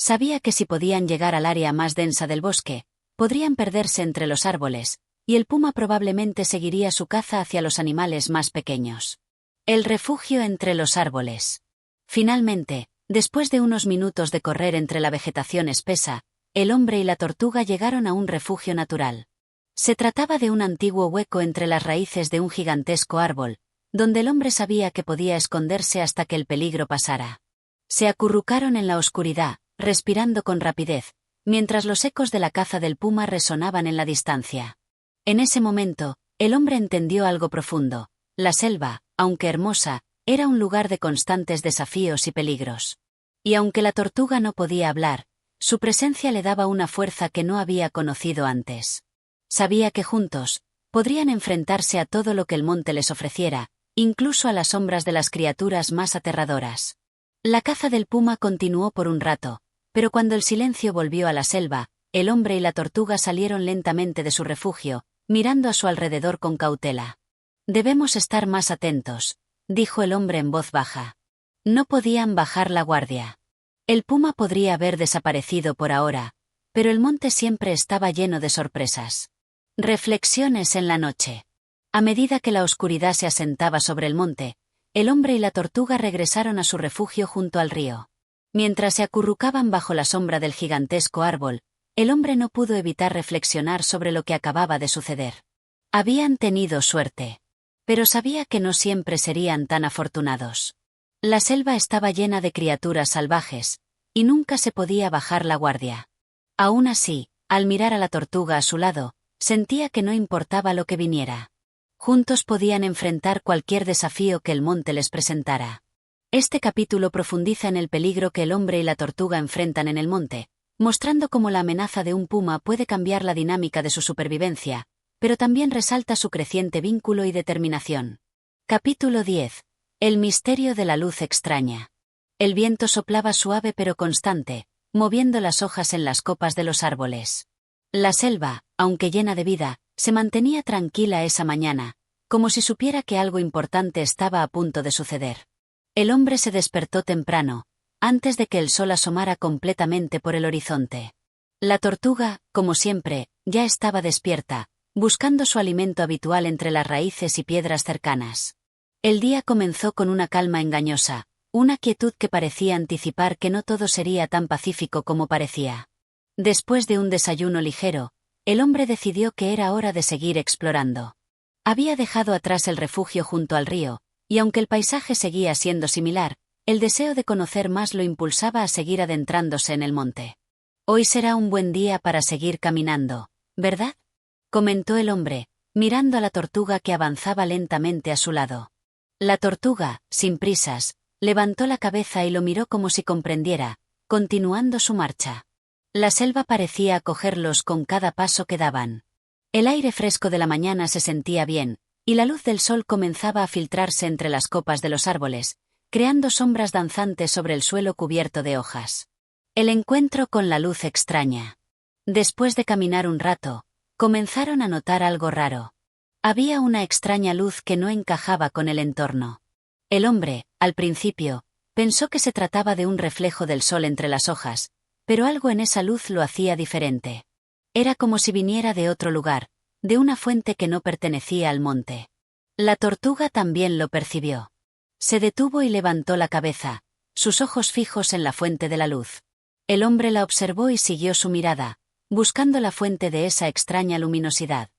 Sabía que si podían llegar al área más densa del bosque, podrían perderse entre los árboles, y el puma probablemente seguiría su caza hacia los animales más pequeños. El refugio entre los árboles. Finalmente, después de unos minutos de correr entre la vegetación espesa, el hombre y la tortuga llegaron a un refugio natural. Se trataba de un antiguo hueco entre las raíces de un gigantesco árbol, donde el hombre sabía que podía esconderse hasta que el peligro pasara. Se acurrucaron en la oscuridad, respirando con rapidez, mientras los ecos de la caza del puma resonaban en la distancia. En ese momento, el hombre entendió algo profundo. La selva, aunque hermosa, era un lugar de constantes desafíos y peligros. Y aunque la tortuga no podía hablar, su presencia le daba una fuerza que no había conocido antes. Sabía que juntos, podrían enfrentarse a todo lo que el monte les ofreciera, incluso a las sombras de las criaturas más aterradoras. La caza del puma continuó por un rato, pero cuando el silencio volvió a la selva, el hombre y la tortuga salieron lentamente de su refugio, mirando a su alrededor con cautela. «Debemos estar más atentos», dijo el hombre en voz baja. No podían bajar la guardia. El puma podría haber desaparecido por ahora, pero el monte siempre estaba lleno de sorpresas. Reflexiones en la noche. A medida que la oscuridad se asentaba sobre el monte, el hombre y la tortuga regresaron a su refugio junto al río. Mientras se acurrucaban bajo la sombra del gigantesco árbol, el hombre no pudo evitar reflexionar sobre lo que acababa de suceder. Habían tenido suerte. Pero sabía que no siempre serían tan afortunados. La selva estaba llena de criaturas salvajes, y nunca se podía bajar la guardia. Aún así, al mirar a la tortuga a su lado, sentía que no importaba lo que viniera. Juntos podían enfrentar cualquier desafío que el monte les presentara. Este capítulo profundiza en el peligro que el hombre y la tortuga enfrentan en el monte, mostrando cómo la amenaza de un puma puede cambiar la dinámica de su supervivencia, pero también resalta su creciente vínculo y determinación. Capítulo 10. El misterio de la luz extraña. El viento soplaba suave pero constante, moviendo las hojas en las copas de los árboles. La selva, aunque llena de vida, se mantenía tranquila esa mañana, como si supiera que algo importante estaba a punto de suceder. El hombre se despertó temprano, antes de que el sol asomara completamente por el horizonte. La tortuga, como siempre, ya estaba despierta, buscando su alimento habitual entre las raíces y piedras cercanas. El día comenzó con una calma engañosa, una quietud que parecía anticipar que no todo sería tan pacífico como parecía. Después de un desayuno ligero, el hombre decidió que era hora de seguir explorando. Había dejado atrás el refugio junto al río, y aunque el paisaje seguía siendo similar, el deseo de conocer más lo impulsaba a seguir adentrándose en el monte. «Hoy será un buen día para seguir caminando, ¿verdad?», comentó el hombre, mirando a la tortuga que avanzaba lentamente a su lado. La tortuga, sin prisas, levantó la cabeza y lo miró como si comprendiera, continuando su marcha. La selva parecía acogerlos con cada paso que daban. El aire fresco de la mañana se sentía bien, y la luz del sol comenzaba a filtrarse entre las copas de los árboles, creando sombras danzantes sobre el suelo cubierto de hojas. El encuentro con la luz extraña. Después de caminar un rato, comenzaron a notar algo raro. Había una extraña luz que no encajaba con el entorno. El hombre, al principio, pensó que se trataba de un reflejo del sol entre las hojas, pero algo en esa luz lo hacía diferente. Era como si viniera de otro lugar, de una fuente que no pertenecía al monte. La tortuga también lo percibió. Se detuvo y levantó la cabeza, sus ojos fijos en la fuente de la luz. El hombre la observó y siguió su mirada, buscando la fuente de esa extraña luminosidad.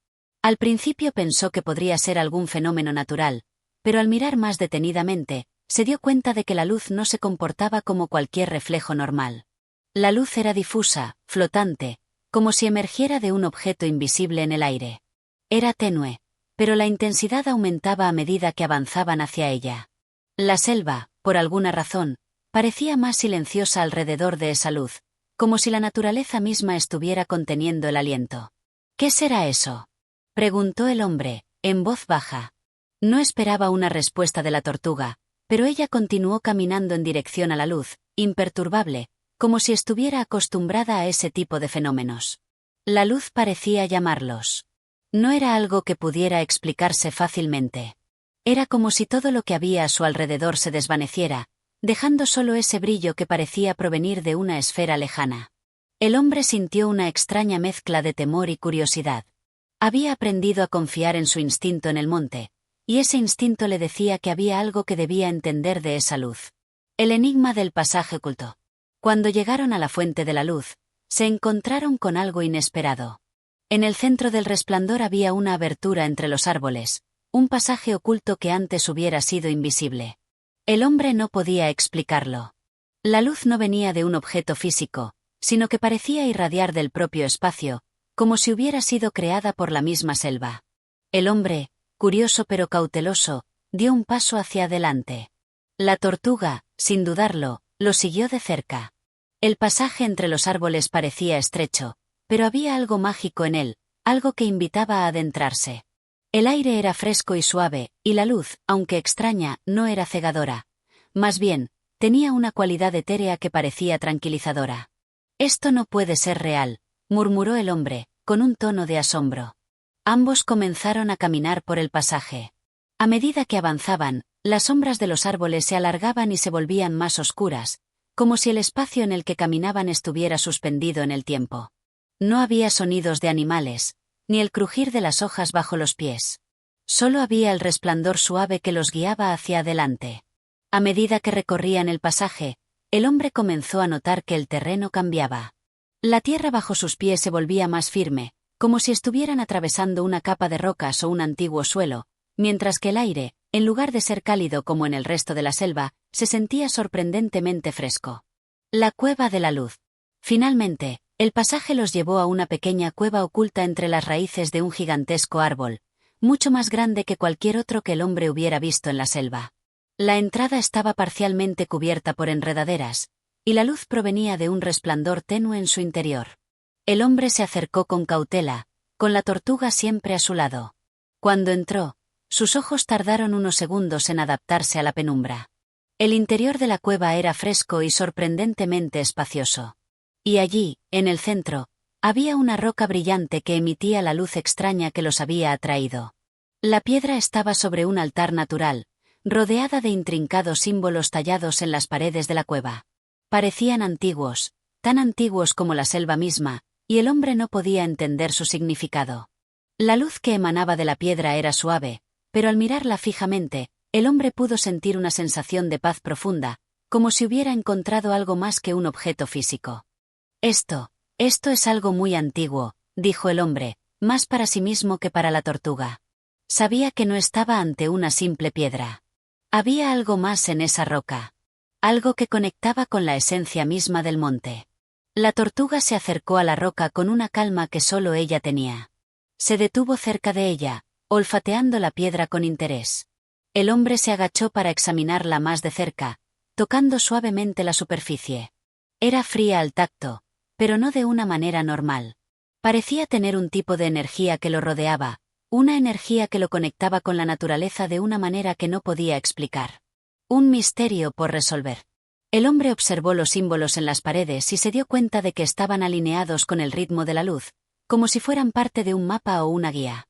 Al principio pensó que podría ser algún fenómeno natural, pero al mirar más detenidamente, se dio cuenta de que la luz no se comportaba como cualquier reflejo normal. La luz era difusa, flotante, como si emergiera de un objeto invisible en el aire. Era tenue, pero la intensidad aumentaba a medida que avanzaban hacia ella. La selva, por alguna razón, parecía más silenciosa alrededor de esa luz, como si la naturaleza misma estuviera conteniendo el aliento. ¿Qué será eso?, preguntó el hombre, en voz baja. No esperaba una respuesta de la tortuga, pero ella continuó caminando en dirección a la luz, imperturbable, como si estuviera acostumbrada a ese tipo de fenómenos. La luz parecía llamarlos. No era algo que pudiera explicarse fácilmente. Era como si todo lo que había a su alrededor se desvaneciera, dejando solo ese brillo que parecía provenir de una esfera lejana. El hombre sintió una extraña mezcla de temor y curiosidad. Había aprendido a confiar en su instinto en el monte, y ese instinto le decía que había algo que debía entender de esa luz. El enigma del pasaje oculto. Cuando llegaron a la fuente de la luz, se encontraron con algo inesperado. En el centro del resplandor había una abertura entre los árboles, un pasaje oculto que antes hubiera sido invisible. El hombre no podía explicarlo. La luz no venía de un objeto físico, sino que parecía irradiar del propio espacio, como si hubiera sido creada por la misma selva. El hombre, curioso pero cauteloso, dio un paso hacia adelante. La tortuga, sin dudarlo, lo siguió de cerca. El pasaje entre los árboles parecía estrecho, pero había algo mágico en él, algo que invitaba a adentrarse. El aire era fresco y suave, y la luz, aunque extraña, no era cegadora. Más bien, tenía una cualidad etérea que parecía tranquilizadora. «Esto no puede ser real», murmuró el hombre, con un tono de asombro. Ambos comenzaron a caminar por el pasaje. A medida que avanzaban, las sombras de los árboles se alargaban y se volvían más oscuras, como si el espacio en el que caminaban estuviera suspendido en el tiempo. No había sonidos de animales, ni el crujir de las hojas bajo los pies. Solo había el resplandor suave que los guiaba hacia adelante. A medida que recorrían el pasaje, el hombre comenzó a notar que el terreno cambiaba. La tierra bajo sus pies se volvía más firme, como si estuvieran atravesando una capa de rocas o un antiguo suelo, mientras que el aire, en lugar de ser cálido como en el resto de la selva, se sentía sorprendentemente fresco. La cueva de la luz. Finalmente, el pasaje los llevó a una pequeña cueva oculta entre las raíces de un gigantesco árbol, mucho más grande que cualquier otro que el hombre hubiera visto en la selva. La entrada estaba parcialmente cubierta por enredaderas, y la luz provenía de un resplandor tenue en su interior. El hombre se acercó con cautela, con la tortuga siempre a su lado. Cuando entró, sus ojos tardaron unos segundos en adaptarse a la penumbra. El interior de la cueva era fresco y sorprendentemente espacioso. Y allí, en el centro, había una roca brillante que emitía la luz extraña que los había atraído. La piedra estaba sobre un altar natural, rodeada de intrincados símbolos tallados en las paredes de la cueva. Parecían antiguos, tan antiguos como la selva misma, y el hombre no podía entender su significado. La luz que emanaba de la piedra era suave, pero al mirarla fijamente, el hombre pudo sentir una sensación de paz profunda, como si hubiera encontrado algo más que un objeto físico. Esto es algo muy antiguo», dijo el hombre, más para sí mismo que para la tortuga. Sabía que no estaba ante una simple piedra. Había algo más en esa roca. Algo que conectaba con la esencia misma del monte. La tortuga se acercó a la roca con una calma que solo ella tenía. Se detuvo cerca de ella, olfateando la piedra con interés. El hombre se agachó para examinarla más de cerca, tocando suavemente la superficie. Era fría al tacto, pero no de una manera normal. Parecía tener un tipo de energía que lo rodeaba, una energía que lo conectaba con la naturaleza de una manera que no podía explicar. Un misterio por resolver. El hombre observó los símbolos en las paredes y se dio cuenta de que estaban alineados con el ritmo de la luz, como si fueran parte de un mapa o una guía.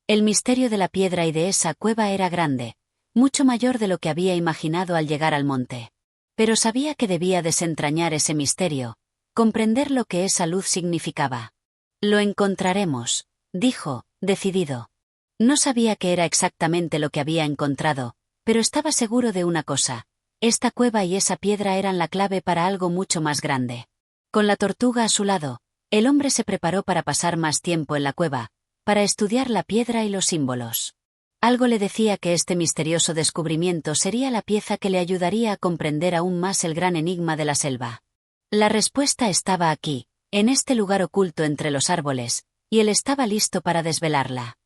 El misterio de la piedra y de esa cueva era grande, mucho mayor de lo que había imaginado al llegar al monte. Pero sabía que debía desentrañar ese misterio, comprender lo que esa luz significaba. «Lo encontraremos», dijo, decidido. No sabía qué era exactamente lo que había encontrado, pero estaba seguro de una cosa: esta cueva y esa piedra eran la clave para algo mucho más grande. Con la tortuga a su lado, el hombre se preparó para pasar más tiempo en la cueva, para estudiar la piedra y los símbolos. Algo le decía que este misterioso descubrimiento sería la pieza que le ayudaría a comprender aún más el gran enigma de la selva. La respuesta estaba aquí, en este lugar oculto entre los árboles, y él estaba listo para desvelarla.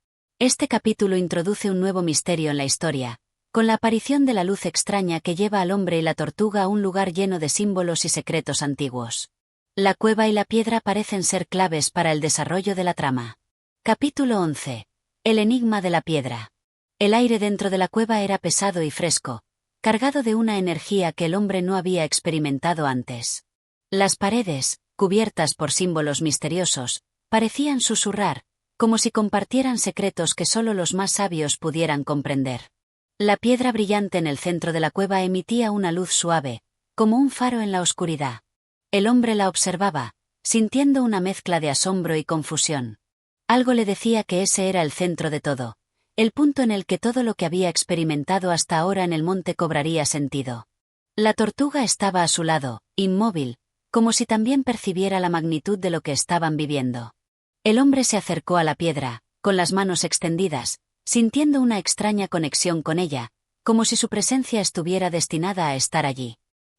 Este capítulo introduce un nuevo misterio en la historia, con la aparición de la luz extraña que lleva al hombre y la tortuga a un lugar lleno de símbolos y secretos antiguos. La cueva y la piedra parecen ser claves para el desarrollo de la trama. Capítulo 11. El enigma de la piedra. El aire dentro de la cueva era pesado y fresco, cargado de una energía que el hombre no había experimentado antes. Las paredes, cubiertas por símbolos misteriosos, parecían susurrar, como si compartieran secretos que solo los más sabios pudieran comprender. La piedra brillante en el centro de la cueva emitía una luz suave, como un faro en la oscuridad. El hombre la observaba, sintiendo una mezcla de asombro y confusión. Algo le decía que ese era el centro de todo, el punto en el que todo lo que había experimentado hasta ahora en el monte cobraría sentido. La tortuga estaba a su lado, inmóvil, como si también percibiera la magnitud de lo que estaban viviendo. El hombre se acercó a la piedra, con las manos extendidas, sintiendo una extraña conexión con ella, como si su presencia estuviera destinada a estar allí.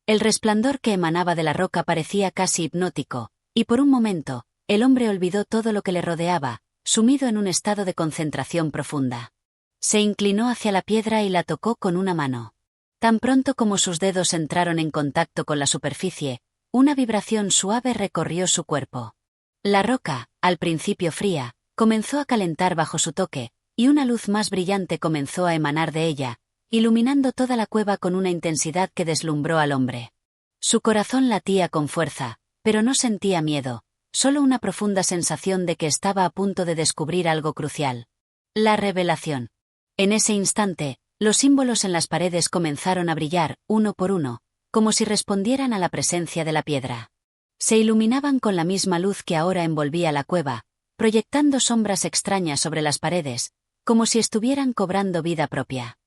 El resplandor que emanaba de la roca parecía casi hipnótico, y por un momento, el hombre olvidó todo lo que le rodeaba, sumido en un estado de concentración profunda. Se inclinó hacia la piedra y la tocó con una mano. Tan pronto como sus dedos entraron en contacto con la superficie, una vibración suave recorrió su cuerpo. La roca, al principio fría, comenzó a calentar bajo su toque, y una luz más brillante comenzó a emanar de ella, iluminando toda la cueva con una intensidad que deslumbró al hombre. Su corazón latía con fuerza, pero no sentía miedo, solo una profunda sensación de que estaba a punto de descubrir algo crucial. La revelación. En ese instante, los símbolos en las paredes comenzaron a brillar, uno por uno, como si respondieran a la presencia de la piedra. Se iluminaban con la misma luz que ahora envolvía la cueva, proyectando sombras extrañas sobre las paredes, como si estuvieran cobrando vida propia.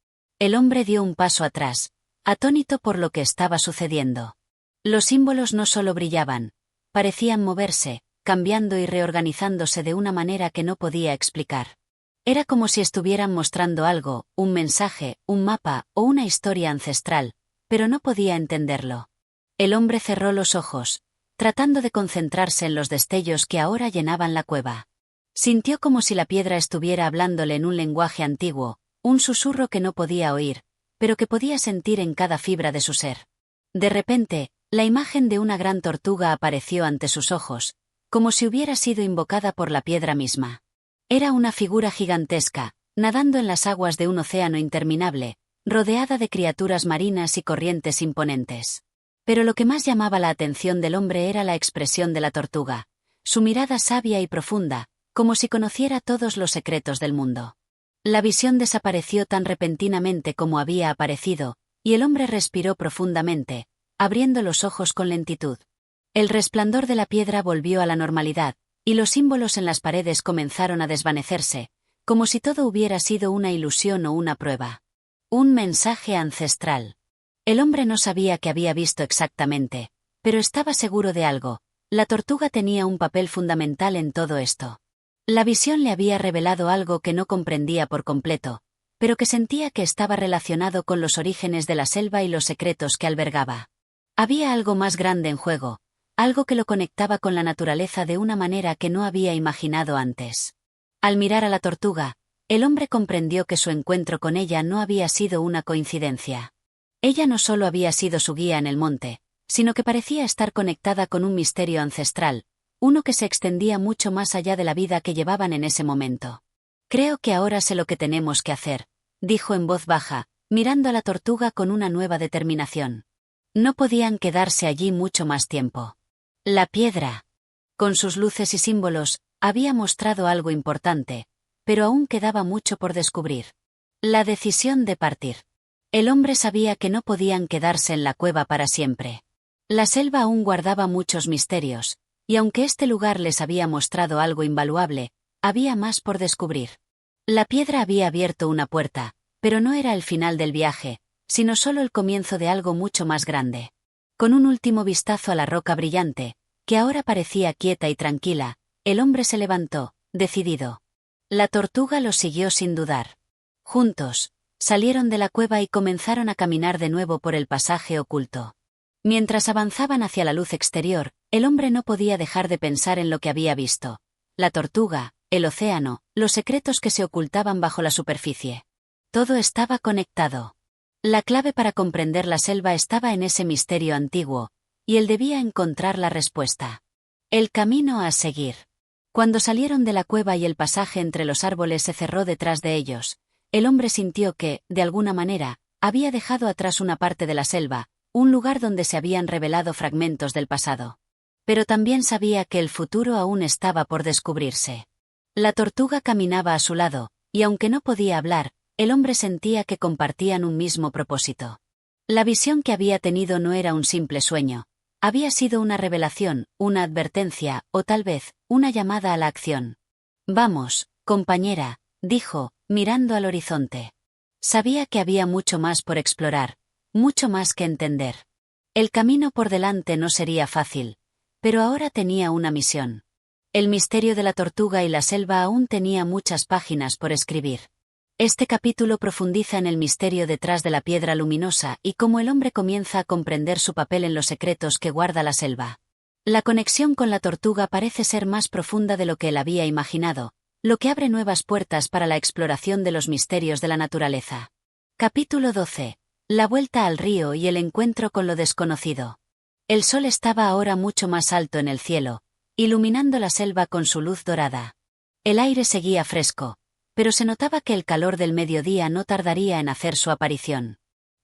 El hombre dio un paso atrás, atónito por lo que estaba sucediendo. Los símbolos no solo brillaban, parecían moverse, cambiando y reorganizándose de una manera que no podía explicar. Era como si estuvieran mostrando algo, un mensaje, un mapa o una historia ancestral, pero no podía entenderlo. El hombre cerró los ojos, tratando de concentrarse en los destellos que ahora llenaban la cueva. Sintió como si la piedra estuviera hablándole en un lenguaje antiguo, un susurro que no podía oír, pero que podía sentir en cada fibra de su ser. De repente, la imagen de una gran tortuga apareció ante sus ojos, como si hubiera sido invocada por la piedra misma. Era una figura gigantesca, nadando en las aguas de un océano interminable, rodeada de criaturas marinas y corrientes imponentes. Pero lo que más llamaba la atención del hombre era la expresión de la tortuga, su mirada sabia y profunda, como si conociera todos los secretos del mundo. La visión desapareció tan repentinamente como había aparecido, y el hombre respiró profundamente, abriendo los ojos con lentitud. El resplandor de la piedra volvió a la normalidad, y los símbolos en las paredes comenzaron a desvanecerse, como si todo hubiera sido una ilusión o una prueba. Un mensaje ancestral. El hombre no sabía qué había visto exactamente, pero estaba seguro de algo: la tortuga tenía un papel fundamental en todo esto. La visión le había revelado algo que no comprendía por completo, pero que sentía que estaba relacionado con los orígenes de la selva y los secretos que albergaba. Había algo más grande en juego, algo que lo conectaba con la naturaleza de una manera que no había imaginado antes. Al mirar a la tortuga, el hombre comprendió que su encuentro con ella no había sido una coincidencia. Ella no solo había sido su guía en el monte, sino que parecía estar conectada con un misterio ancestral, uno que se extendía mucho más allá de la vida que llevaban en ese momento. «Creo que ahora sé lo que tenemos que hacer», dijo en voz baja, mirando a la tortuga con una nueva determinación. No podían quedarse allí mucho más tiempo. La piedra, con sus luces y símbolos, había mostrado algo importante, pero aún quedaba mucho por descubrir. La decisión de partir. El hombre sabía que no podían quedarse en la cueva para siempre. La selva aún guardaba muchos misterios, y aunque este lugar les había mostrado algo invaluable, había más por descubrir. La piedra había abierto una puerta, pero no era el final del viaje, sino solo el comienzo de algo mucho más grande. Con un último vistazo a la roca brillante, que ahora parecía quieta y tranquila, el hombre se levantó, decidido. La tortuga lo siguió sin dudar. Juntos, salieron de la cueva y comenzaron a caminar de nuevo por el pasaje oculto. Mientras avanzaban hacia la luz exterior, el hombre no podía dejar de pensar en lo que había visto: la tortuga, el océano, los secretos que se ocultaban bajo la superficie. Todo estaba conectado. La clave para comprender la selva estaba en ese misterio antiguo, y él debía encontrar la respuesta. El camino a seguir. Cuando salieron de la cueva y el pasaje entre los árboles se cerró detrás de ellos, el hombre sintió que, de alguna manera, había dejado atrás una parte de la selva, un lugar donde se habían revelado fragmentos del pasado. Pero también sabía que el futuro aún estaba por descubrirse. La tortuga caminaba a su lado, y aunque no podía hablar, el hombre sentía que compartían un mismo propósito. La visión que había tenido no era un simple sueño. Había sido una revelación, una advertencia, o tal vez, una llamada a la acción. «Vamos, compañera», dijo, mirando al horizonte. Sabía que había mucho más por explorar, mucho más que entender. El camino por delante no sería fácil, pero ahora tenía una misión. El misterio de la tortuga y la selva aún tenía muchas páginas por escribir. Este capítulo profundiza en el misterio detrás de la piedra luminosa y cómo el hombre comienza a comprender su papel en los secretos que guarda la selva. La conexión con la tortuga parece ser más profunda de lo que él había imaginado, lo que abre nuevas puertas para la exploración de los misterios de la naturaleza. Capítulo 12. La vuelta al río y el encuentro con lo desconocido. El sol estaba ahora mucho más alto en el cielo, iluminando la selva con su luz dorada. El aire seguía fresco, pero se notaba que el calor del mediodía no tardaría en hacer su aparición.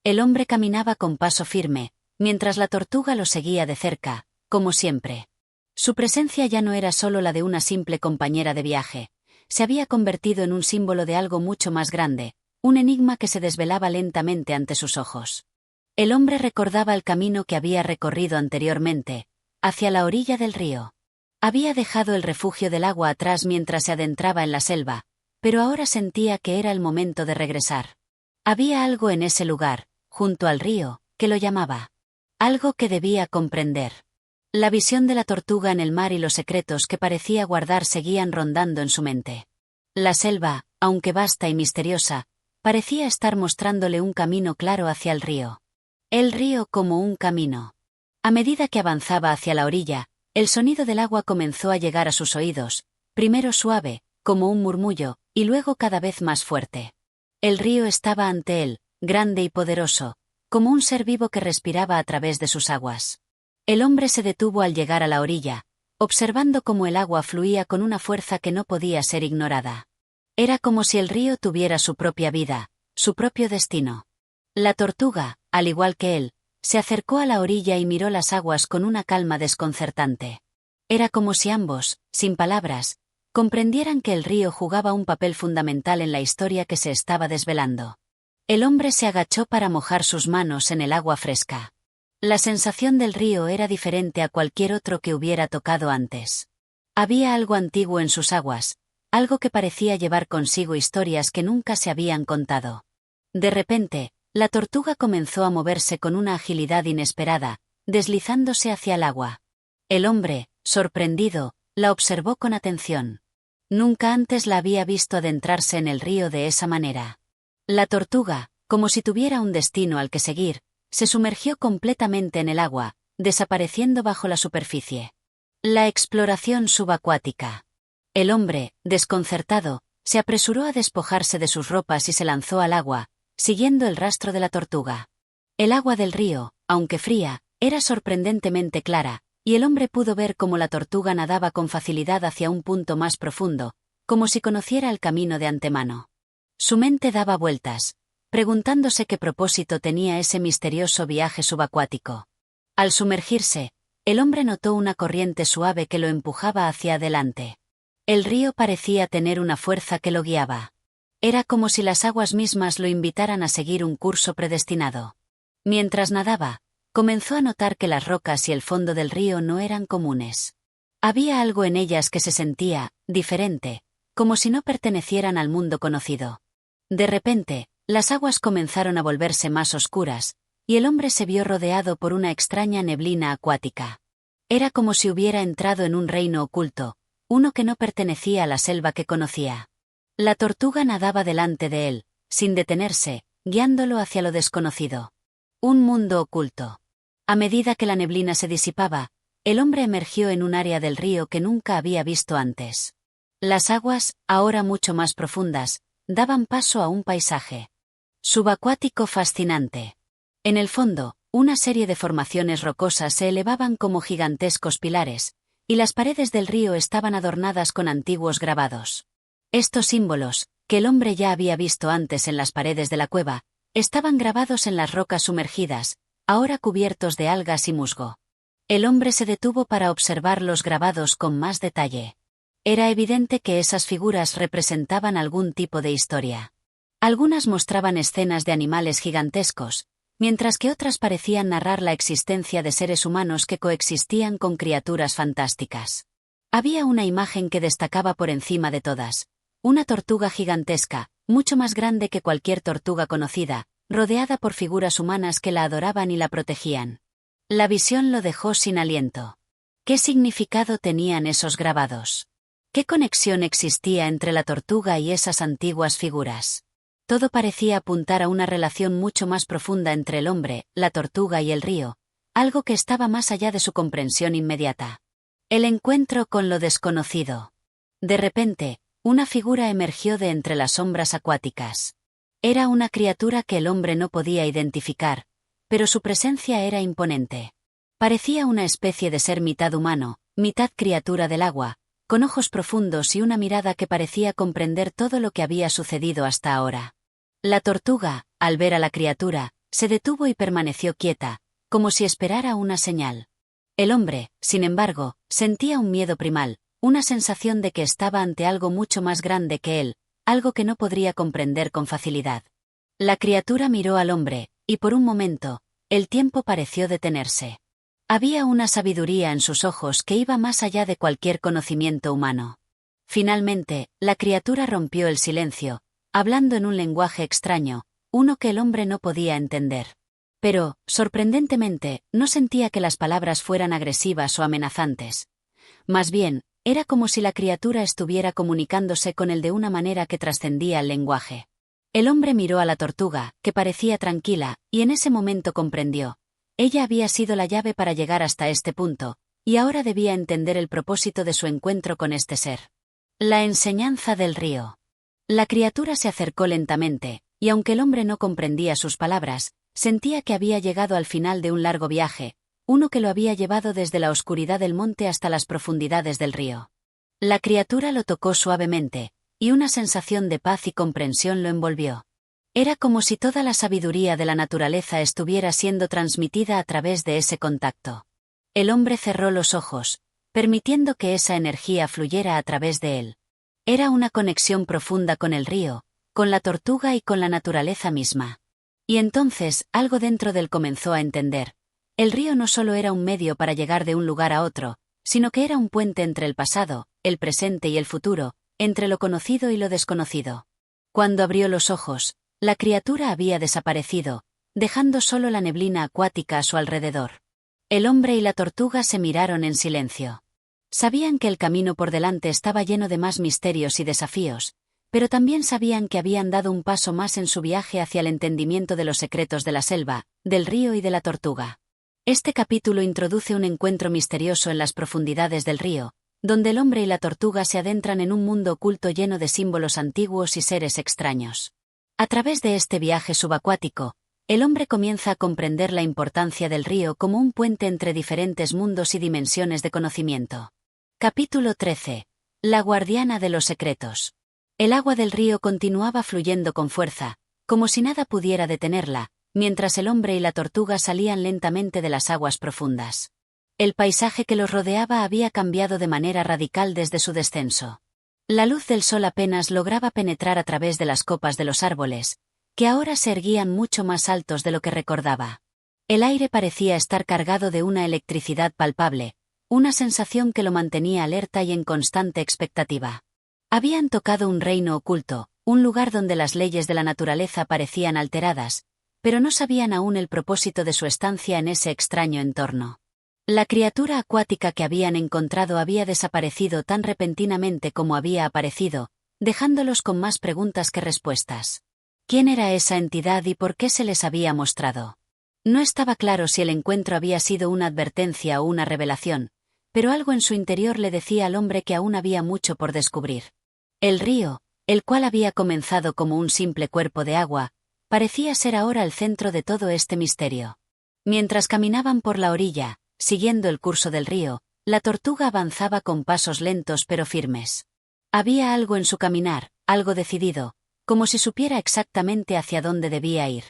El hombre caminaba con paso firme, mientras la tortuga lo seguía de cerca, como siempre. Su presencia ya no era solo la de una simple compañera de viaje, se había convertido en un símbolo de algo mucho más grande, un enigma que se desvelaba lentamente ante sus ojos. El hombre recordaba el camino que había recorrido anteriormente, hacia la orilla del río. Había dejado el refugio del agua atrás mientras se adentraba en la selva, pero ahora sentía que era el momento de regresar. Había algo en ese lugar, junto al río, que lo llamaba. Algo que debía comprender. La visión de la tortuga en el mar y los secretos que parecía guardar seguían rondando en su mente. La selva, aunque vasta y misteriosa, parecía estar mostrándole un camino claro hacia el río. El río como un camino. A medida que avanzaba hacia la orilla, el sonido del agua comenzó a llegar a sus oídos, primero suave, como un murmullo, y luego cada vez más fuerte. El río estaba ante él, grande y poderoso, como un ser vivo que respiraba a través de sus aguas. El hombre se detuvo al llegar a la orilla, observando cómo el agua fluía con una fuerza que no podía ser ignorada. Era como si el río tuviera su propia vida, su propio destino. La tortuga, al igual que él, se acercó a la orilla y miró las aguas con una calma desconcertante. Era como si ambos, sin palabras, comprendieran que el río jugaba un papel fundamental en la historia que se estaba desvelando. El hombre se agachó para mojar sus manos en el agua fresca. La sensación del río era diferente a cualquier otro que hubiera tocado antes. Había algo antiguo en sus aguas, algo que parecía llevar consigo historias que nunca se habían contado. De repente, la tortuga comenzó a moverse con una agilidad inesperada, deslizándose hacia el agua. El hombre, sorprendido, la observó con atención. Nunca antes la había visto adentrarse en el río de esa manera. La tortuga, como si tuviera un destino al que seguir, se sumergió completamente en el agua, desapareciendo bajo la superficie. La exploración subacuática. El hombre, desconcertado, se apresuró a despojarse de sus ropas y se lanzó al agua, siguiendo el rastro de la tortuga. El agua del río, aunque fría, era sorprendentemente clara, y el hombre pudo ver cómo la tortuga nadaba con facilidad hacia un punto más profundo, como si conociera el camino de antemano. Su mente daba vueltas, preguntándose qué propósito tenía ese misterioso viaje subacuático. Al sumergirse, el hombre notó una corriente suave que lo empujaba hacia adelante. El río parecía tener una fuerza que lo guiaba. Era como si las aguas mismas lo invitaran a seguir un curso predestinado. Mientras nadaba, comenzó a notar que las rocas y el fondo del río no eran comunes. Había algo en ellas que se sentía diferente, como si no pertenecieran al mundo conocido. De repente, las aguas comenzaron a volverse más oscuras, y el hombre se vio rodeado por una extraña neblina acuática. Era como si hubiera entrado en un reino oculto, uno que no pertenecía a la selva que conocía. La tortuga nadaba delante de él, sin detenerse, guiándolo hacia lo desconocido. Un mundo oculto. A medida que la neblina se disipaba, el hombre emergió en un área del río que nunca había visto antes. Las aguas, ahora mucho más profundas, daban paso a un paisaje subacuático fascinante. En el fondo, una serie de formaciones rocosas se elevaban como gigantescos pilares, y las paredes del río estaban adornadas con antiguos grabados. Estos símbolos, que el hombre ya había visto antes en las paredes de la cueva, estaban grabados en las rocas sumergidas, ahora cubiertos de algas y musgo. El hombre se detuvo para observar los grabados con más detalle. Era evidente que esas figuras representaban algún tipo de historia. Algunas mostraban escenas de animales gigantescos, mientras que otras parecían narrar la existencia de seres humanos que coexistían con criaturas fantásticas. Había una imagen que destacaba por encima de todas: una tortuga gigantesca, mucho más grande que cualquier tortuga conocida, rodeada por figuras humanas que la adoraban y la protegían. La visión lo dejó sin aliento. ¿Qué significado tenían esos grabados? ¿Qué conexión existía entre la tortuga y esas antiguas figuras? Todo parecía apuntar a una relación mucho más profunda entre el hombre, la tortuga y el río, algo que estaba más allá de su comprensión inmediata. El encuentro con lo desconocido. De repente, una figura emergió de entre las sombras acuáticas. Era una criatura que el hombre no podía identificar, pero su presencia era imponente. Parecía una especie de ser mitad humano, mitad criatura del agua, con ojos profundos y una mirada que parecía comprender todo lo que había sucedido hasta ahora. La tortuga, al ver a la criatura, se detuvo y permaneció quieta, como si esperara una señal. El hombre, sin embargo, sentía un miedo primal, una sensación de que estaba ante algo mucho más grande que él, algo que no podría comprender con facilidad. La criatura miró al hombre, y por un momento, el tiempo pareció detenerse. Había una sabiduría en sus ojos que iba más allá de cualquier conocimiento humano. Finalmente, la criatura rompió el silencio, hablando en un lenguaje extraño, uno que el hombre no podía entender. Pero, sorprendentemente, no sentía que las palabras fueran agresivas o amenazantes. Más bien, era como si la criatura estuviera comunicándose con él de una manera que trascendía el lenguaje. El hombre miró a la tortuga, que parecía tranquila, y en ese momento comprendió. Ella había sido la llave para llegar hasta este punto, y ahora debía entender el propósito de su encuentro con este ser. La enseñanza del río. La criatura se acercó lentamente, y aunque el hombre no comprendía sus palabras, sentía que había llegado al final de un largo viaje, uno que lo había llevado desde la oscuridad del monte hasta las profundidades del río. La criatura lo tocó suavemente, y una sensación de paz y comprensión lo envolvió. Era como si toda la sabiduría de la naturaleza estuviera siendo transmitida a través de ese contacto. El hombre cerró los ojos, permitiendo que esa energía fluyera a través de él. Era una conexión profunda con el río, con la tortuga y con la naturaleza misma. Y entonces, algo dentro de él comenzó a entender. El río no solo era un medio para llegar de un lugar a otro, sino que era un puente entre el pasado, el presente y el futuro, entre lo conocido y lo desconocido. Cuando abrió los ojos, la criatura había desaparecido, dejando solo la neblina acuática a su alrededor. El hombre y la tortuga se miraron en silencio. Sabían que el camino por delante estaba lleno de más misterios y desafíos, pero también sabían que habían dado un paso más en su viaje hacia el entendimiento de los secretos de la selva, del río y de la tortuga. Este capítulo introduce un encuentro misterioso en las profundidades del río, donde el hombre y la tortuga se adentran en un mundo oculto lleno de símbolos antiguos y seres extraños. A través de este viaje subacuático, el hombre comienza a comprender la importancia del río como un puente entre diferentes mundos y dimensiones de conocimiento. Capítulo 13. La guardiana de los secretos. El agua del río continuaba fluyendo con fuerza, como si nada pudiera detenerla, mientras el hombre y la tortuga salían lentamente de las aguas profundas. El paisaje que los rodeaba había cambiado de manera radical desde su descenso. La luz del sol apenas lograba penetrar a través de las copas de los árboles, que ahora se erguían mucho más altos de lo que recordaba. El aire parecía estar cargado de una electricidad palpable, una sensación que lo mantenía alerta y en constante expectativa. Habían tocado un reino oculto, un lugar donde las leyes de la naturaleza parecían alteradas, pero no sabían aún el propósito de su estancia en ese extraño entorno. La criatura acuática que habían encontrado había desaparecido tan repentinamente como había aparecido, dejándolos con más preguntas que respuestas. ¿Quién era esa entidad y por qué se les había mostrado? No estaba claro si el encuentro había sido una advertencia o una revelación, pero algo en su interior le decía al hombre que aún había mucho por descubrir. El río, el cual había comenzado como un simple cuerpo de agua, parecía ser ahora el centro de todo este misterio. Mientras caminaban por la orilla, siguiendo el curso del río, la tortuga avanzaba con pasos lentos pero firmes. Había algo en su caminar, algo decidido, como si supiera exactamente hacia dónde debía ir.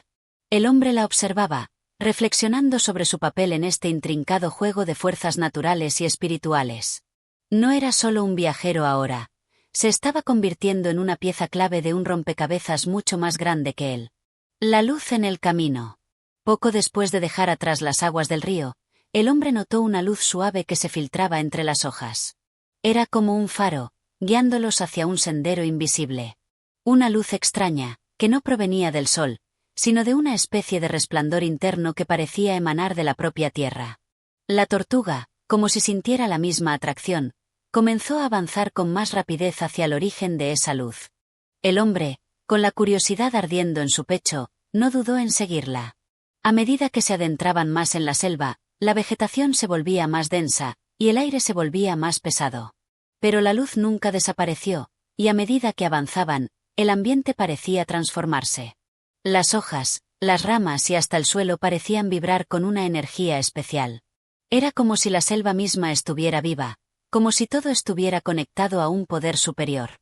El hombre la observaba, reflexionando sobre su papel en este intrincado juego de fuerzas naturales y espirituales. No era solo un viajero ahora, se estaba convirtiendo en una pieza clave de un rompecabezas mucho más grande que él. La luz en el camino. Poco después de dejar atrás las aguas del río, el hombre notó una luz suave que se filtraba entre las hojas. Era como un faro, guiándolos hacia un sendero invisible. Una luz extraña, que no provenía del sol, sino de una especie de resplandor interno que parecía emanar de la propia tierra. La tortuga, como si sintiera la misma atracción, comenzó a avanzar con más rapidez hacia el origen de esa luz. El hombre, con la curiosidad ardiendo en su pecho, no dudó en seguirla. A medida que se adentraban más en la selva, la vegetación se volvía más densa, y el aire se volvía más pesado. Pero la luz nunca desapareció, y a medida que avanzaban, el ambiente parecía transformarse. Las hojas, las ramas y hasta el suelo parecían vibrar con una energía especial. Era como si la selva misma estuviera viva, como si todo estuviera conectado a un poder superior.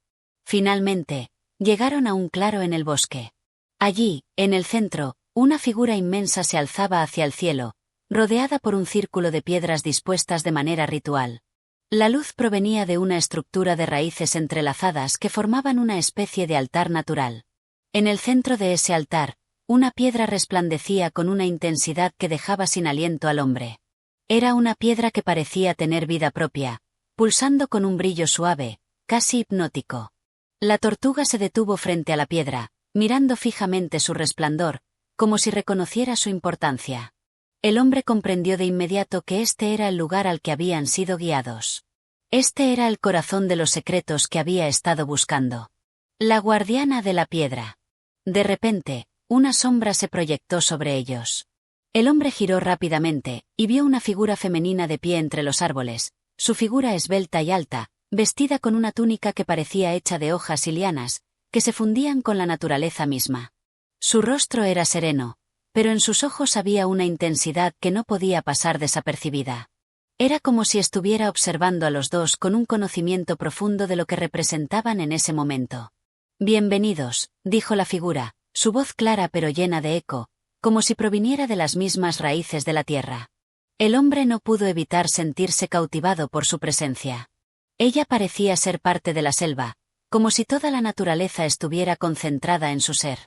Finalmente, llegaron a un claro en el bosque. Allí, en el centro, una figura inmensa se alzaba hacia el cielo, rodeada por un círculo de piedras dispuestas de manera ritual. La luz provenía de una estructura de raíces entrelazadas que formaban una especie de altar natural. En el centro de ese altar, una piedra resplandecía con una intensidad que dejaba sin aliento al hombre. Era una piedra que parecía tener vida propia, pulsando con un brillo suave, casi hipnótico. La tortuga se detuvo frente a la piedra, mirando fijamente su resplandor, como si reconociera su importancia. El hombre comprendió de inmediato que este era el lugar al que habían sido guiados. Este era el corazón de los secretos que había estado buscando. La guardiana de la piedra. De repente, una sombra se proyectó sobre ellos. El hombre giró rápidamente, y vio una figura femenina de pie entre los árboles, su figura esbelta y alta, vestida con una túnica que parecía hecha de hojas y lianas, que se fundían con la naturaleza misma. Su rostro era sereno, pero en sus ojos había una intensidad que no podía pasar desapercibida. Era como si estuviera observando a los dos con un conocimiento profundo de lo que representaban en ese momento. «Bienvenidos», dijo la figura, su voz clara pero llena de eco, como si proviniera de las mismas raíces de la tierra. El hombre no pudo evitar sentirse cautivado por su presencia. Ella parecía ser parte de la selva, como si toda la naturaleza estuviera concentrada en su ser.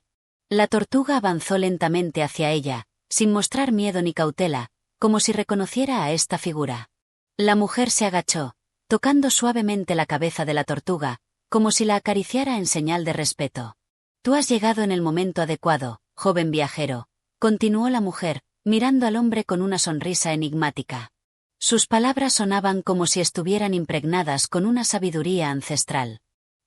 La tortuga avanzó lentamente hacia ella, sin mostrar miedo ni cautela, como si reconociera a esta figura. La mujer se agachó, tocando suavemente la cabeza de la tortuga, como si la acariciara en señal de respeto. «Tú has llegado en el momento adecuado, joven viajero», continuó la mujer, mirando al hombre con una sonrisa enigmática. Sus palabras sonaban como si estuvieran impregnadas con una sabiduría ancestral.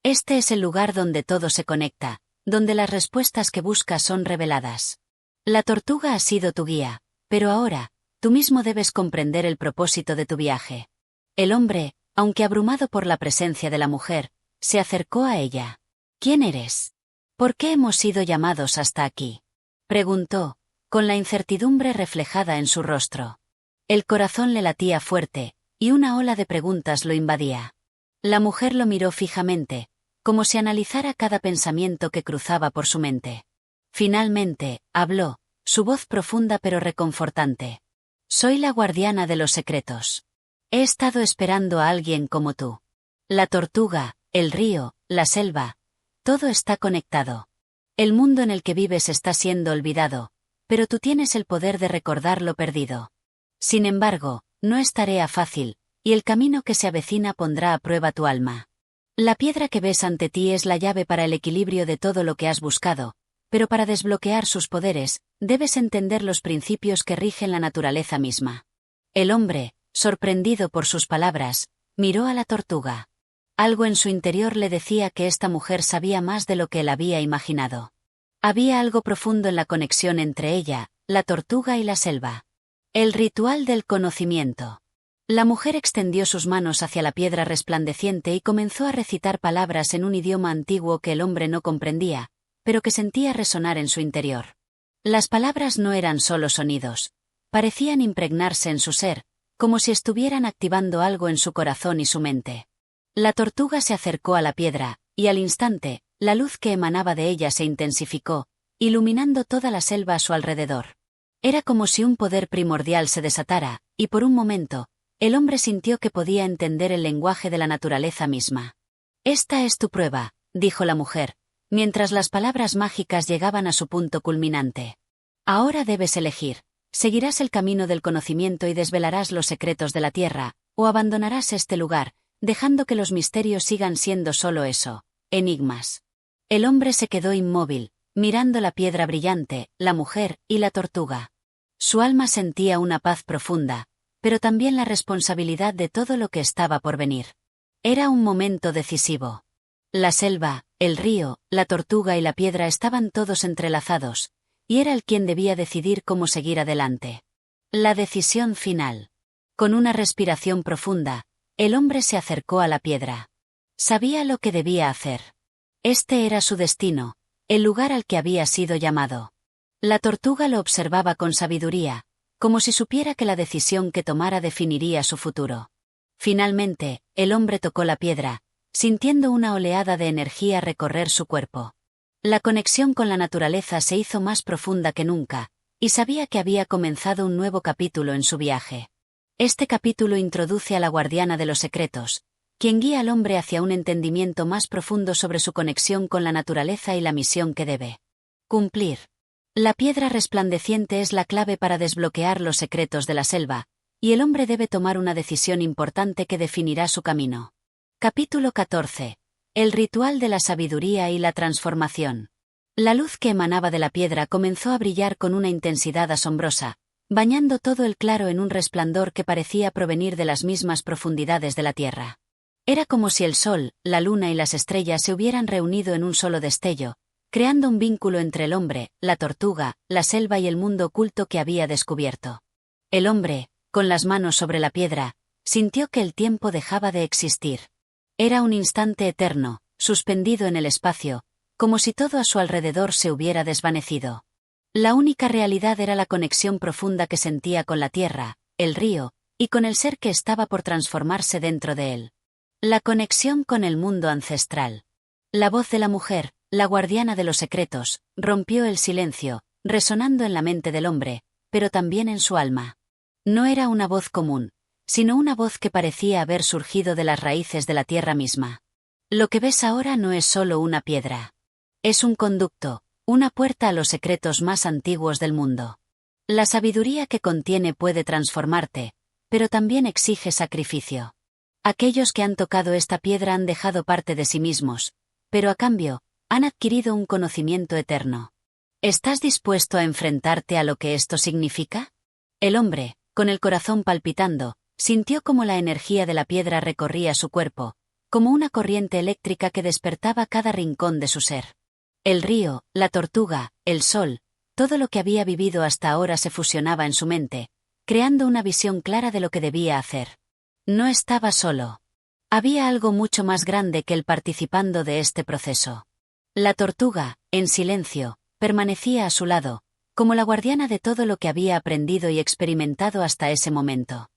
«Este es el lugar donde todo se conecta, donde las respuestas que buscas son reveladas. La tortuga ha sido tu guía, pero ahora, tú mismo debes comprender el propósito de tu viaje». El hombre, aunque abrumado por la presencia de la mujer, se acercó a ella. «¿Quién eres? ¿Por qué hemos sido llamados hasta aquí?», preguntó, con la incertidumbre reflejada en su rostro. El corazón le latía fuerte, y una ola de preguntas lo invadía. La mujer lo miró fijamente, como si analizara cada pensamiento que cruzaba por su mente. Finalmente, habló, su voz profunda pero reconfortante. «Soy la guardiana de los secretos. He estado esperando a alguien como tú. La tortuga, el río, la selva, todo está conectado. El mundo en el que vives está siendo olvidado, pero tú tienes el poder de recordar lo perdido. Sin embargo, no es tarea fácil, y el camino que se avecina pondrá a prueba tu alma. La piedra que ves ante ti es la llave para el equilibrio de todo lo que has buscado, pero para desbloquear sus poderes, debes entender los principios que rigen la naturaleza misma». El hombre, sorprendido por sus palabras, miró a la tortuga. Algo en su interior le decía que esta mujer sabía más de lo que él había imaginado. Había algo profundo en la conexión entre ella, la tortuga y la selva. El ritual del conocimiento. La mujer extendió sus manos hacia la piedra resplandeciente y comenzó a recitar palabras en un idioma antiguo que el hombre no comprendía, pero que sentía resonar en su interior. Las palabras no eran solo sonidos. parecían impregnarse en su ser, como si estuvieran activando algo en su corazón y su mente. La tortuga se acercó a la piedra, y al instante, la luz que emanaba de ella se intensificó, iluminando toda la selva a su alrededor. Era como si un poder primordial se desatara, y por un momento, el hombre sintió que podía entender el lenguaje de la naturaleza misma. «Esta es tu prueba», dijo la mujer, mientras las palabras mágicas llegaban a su punto culminante. «Ahora debes elegir. Seguirás el camino del conocimiento y desvelarás los secretos de la tierra, o abandonarás este lugar, dejando que los misterios sigan siendo solo eso, enigmas». El hombre se quedó inmóvil, mirando la piedra brillante, la mujer y la tortuga. Su alma sentía una paz profunda, pero también la responsabilidad de todo lo que estaba por venir. Era un momento decisivo. La selva, el río, la tortuga y la piedra estaban todos entrelazados, y era él quien debía decidir cómo seguir adelante. La decisión final. Con una respiración profunda, el hombre se acercó a la piedra. Sabía lo que debía hacer. Este era su destino, el lugar al que había sido llamado. La tortuga lo observaba con sabiduría, como si supiera que la decisión que tomara definiría su futuro. Finalmente, el hombre tocó la piedra, sintiendo una oleada de energía recorrer su cuerpo. La conexión con la naturaleza se hizo más profunda que nunca, y sabía que había comenzado un nuevo capítulo en su viaje. Este capítulo introduce a la guardiana de los secretos, quien guía al hombre hacia un entendimiento más profundo sobre su conexión con la naturaleza y la misión que debe cumplir. La piedra resplandeciente es la clave para desbloquear los secretos de la selva, y el hombre debe tomar una decisión importante que definirá su camino. Capítulo 14. El ritual de la sabiduría y la transformación. La luz que emanaba de la piedra comenzó a brillar con una intensidad asombrosa, bañando todo el claro en un resplandor que parecía provenir de las mismas profundidades de la tierra. Era como si el sol, la luna y las estrellas se hubieran reunido en un solo destello, creando un vínculo entre el hombre, la tortuga, la selva y el mundo oculto que había descubierto. El hombre, con las manos sobre la piedra, sintió que el tiempo dejaba de existir. Era un instante eterno, suspendido en el espacio, como si todo a su alrededor se hubiera desvanecido. La única realidad era la conexión profunda que sentía con la tierra, el río, y con el ser que estaba por transformarse dentro de él. La conexión con el mundo ancestral. La voz de la mujer, la guardiana de los secretos, rompió el silencio, resonando en la mente del hombre, pero también en su alma. No era una voz común, sino una voz que parecía haber surgido de las raíces de la tierra misma. Lo que ves ahora no es solo una piedra. Es un conducto, una puerta a los secretos más antiguos del mundo. La sabiduría que contiene puede transformarte, pero también exige sacrificio. Aquellos que han tocado esta piedra han dejado parte de sí mismos, pero a cambio, han adquirido un conocimiento eterno. ¿Estás dispuesto a enfrentarte a lo que esto significa? El hombre, con el corazón palpitando, sintió como la energía de la piedra recorría su cuerpo, como una corriente eléctrica que despertaba cada rincón de su ser. El río, la tortuga, el sol, todo lo que había vivido hasta ahora se fusionaba en su mente, creando una visión clara de lo que debía hacer. No estaba solo. Había algo mucho más grande que él participando de este proceso. La tortuga, en silencio, permanecía a su lado, como la guardiana de todo lo que había aprendido y experimentado hasta ese momento.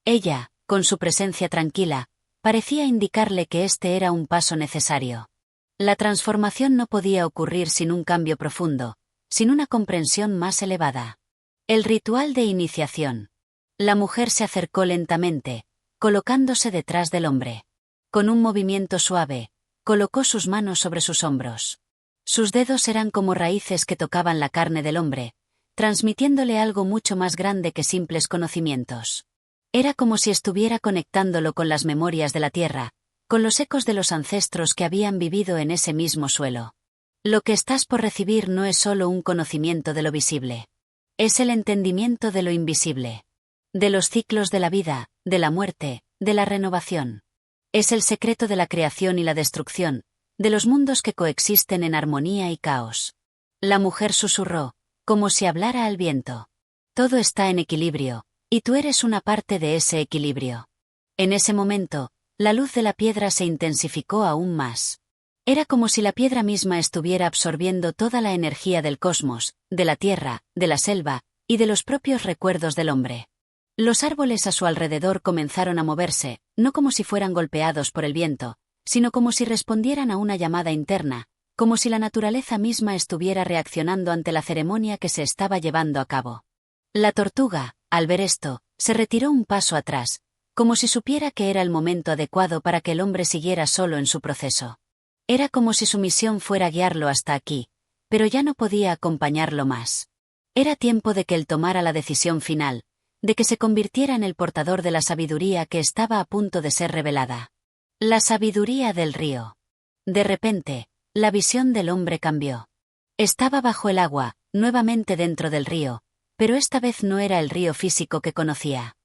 Ella, con su presencia tranquila, parecía indicarle que este era un paso necesario. La transformación no podía ocurrir sin un cambio profundo, sin una comprensión más elevada. El ritual de iniciación. La mujer se acercó lentamente, colocándose detrás del hombre. Con un movimiento suave, colocó sus manos sobre sus hombros. Sus dedos eran como raíces que tocaban la carne del hombre, transmitiéndole algo mucho más grande que simples conocimientos. Era como si estuviera conectándolo con las memorias de la tierra, con los ecos de los ancestros que habían vivido en ese mismo suelo. Lo que estás por recibir no es solo un conocimiento de lo visible. Es el entendimiento de lo invisible. De los ciclos de la vida, de la muerte, de la renovación. Es el secreto de la creación y la destrucción, de los mundos que coexisten en armonía y caos. La mujer susurró, como si hablara al viento. Todo está en equilibrio, y tú eres una parte de ese equilibrio. En ese momento, la luz de la piedra se intensificó aún más. Era como si la piedra misma estuviera absorbiendo toda la energía del cosmos, de la tierra, de la selva, y de los propios recuerdos del hombre. Los árboles a su alrededor comenzaron a moverse, no como si fueran golpeados por el viento, sino como si respondieran a una llamada interna, como si la naturaleza misma estuviera reaccionando ante la ceremonia que se estaba llevando a cabo. La tortuga, al ver esto, se retiró un paso atrás, como si supiera que era el momento adecuado para que el hombre siguiera solo en su proceso. Era como si su misión fuera guiarlo hasta aquí, pero ya no podía acompañarlo más. Era tiempo de que él tomara la decisión final, de que se convirtiera en el portador de la sabiduría que estaba a punto de ser revelada. La sabiduría del río. De repente, la visión del hombre cambió. Estaba bajo el agua, nuevamente dentro del río, pero esta vez no era el río físico que conocía.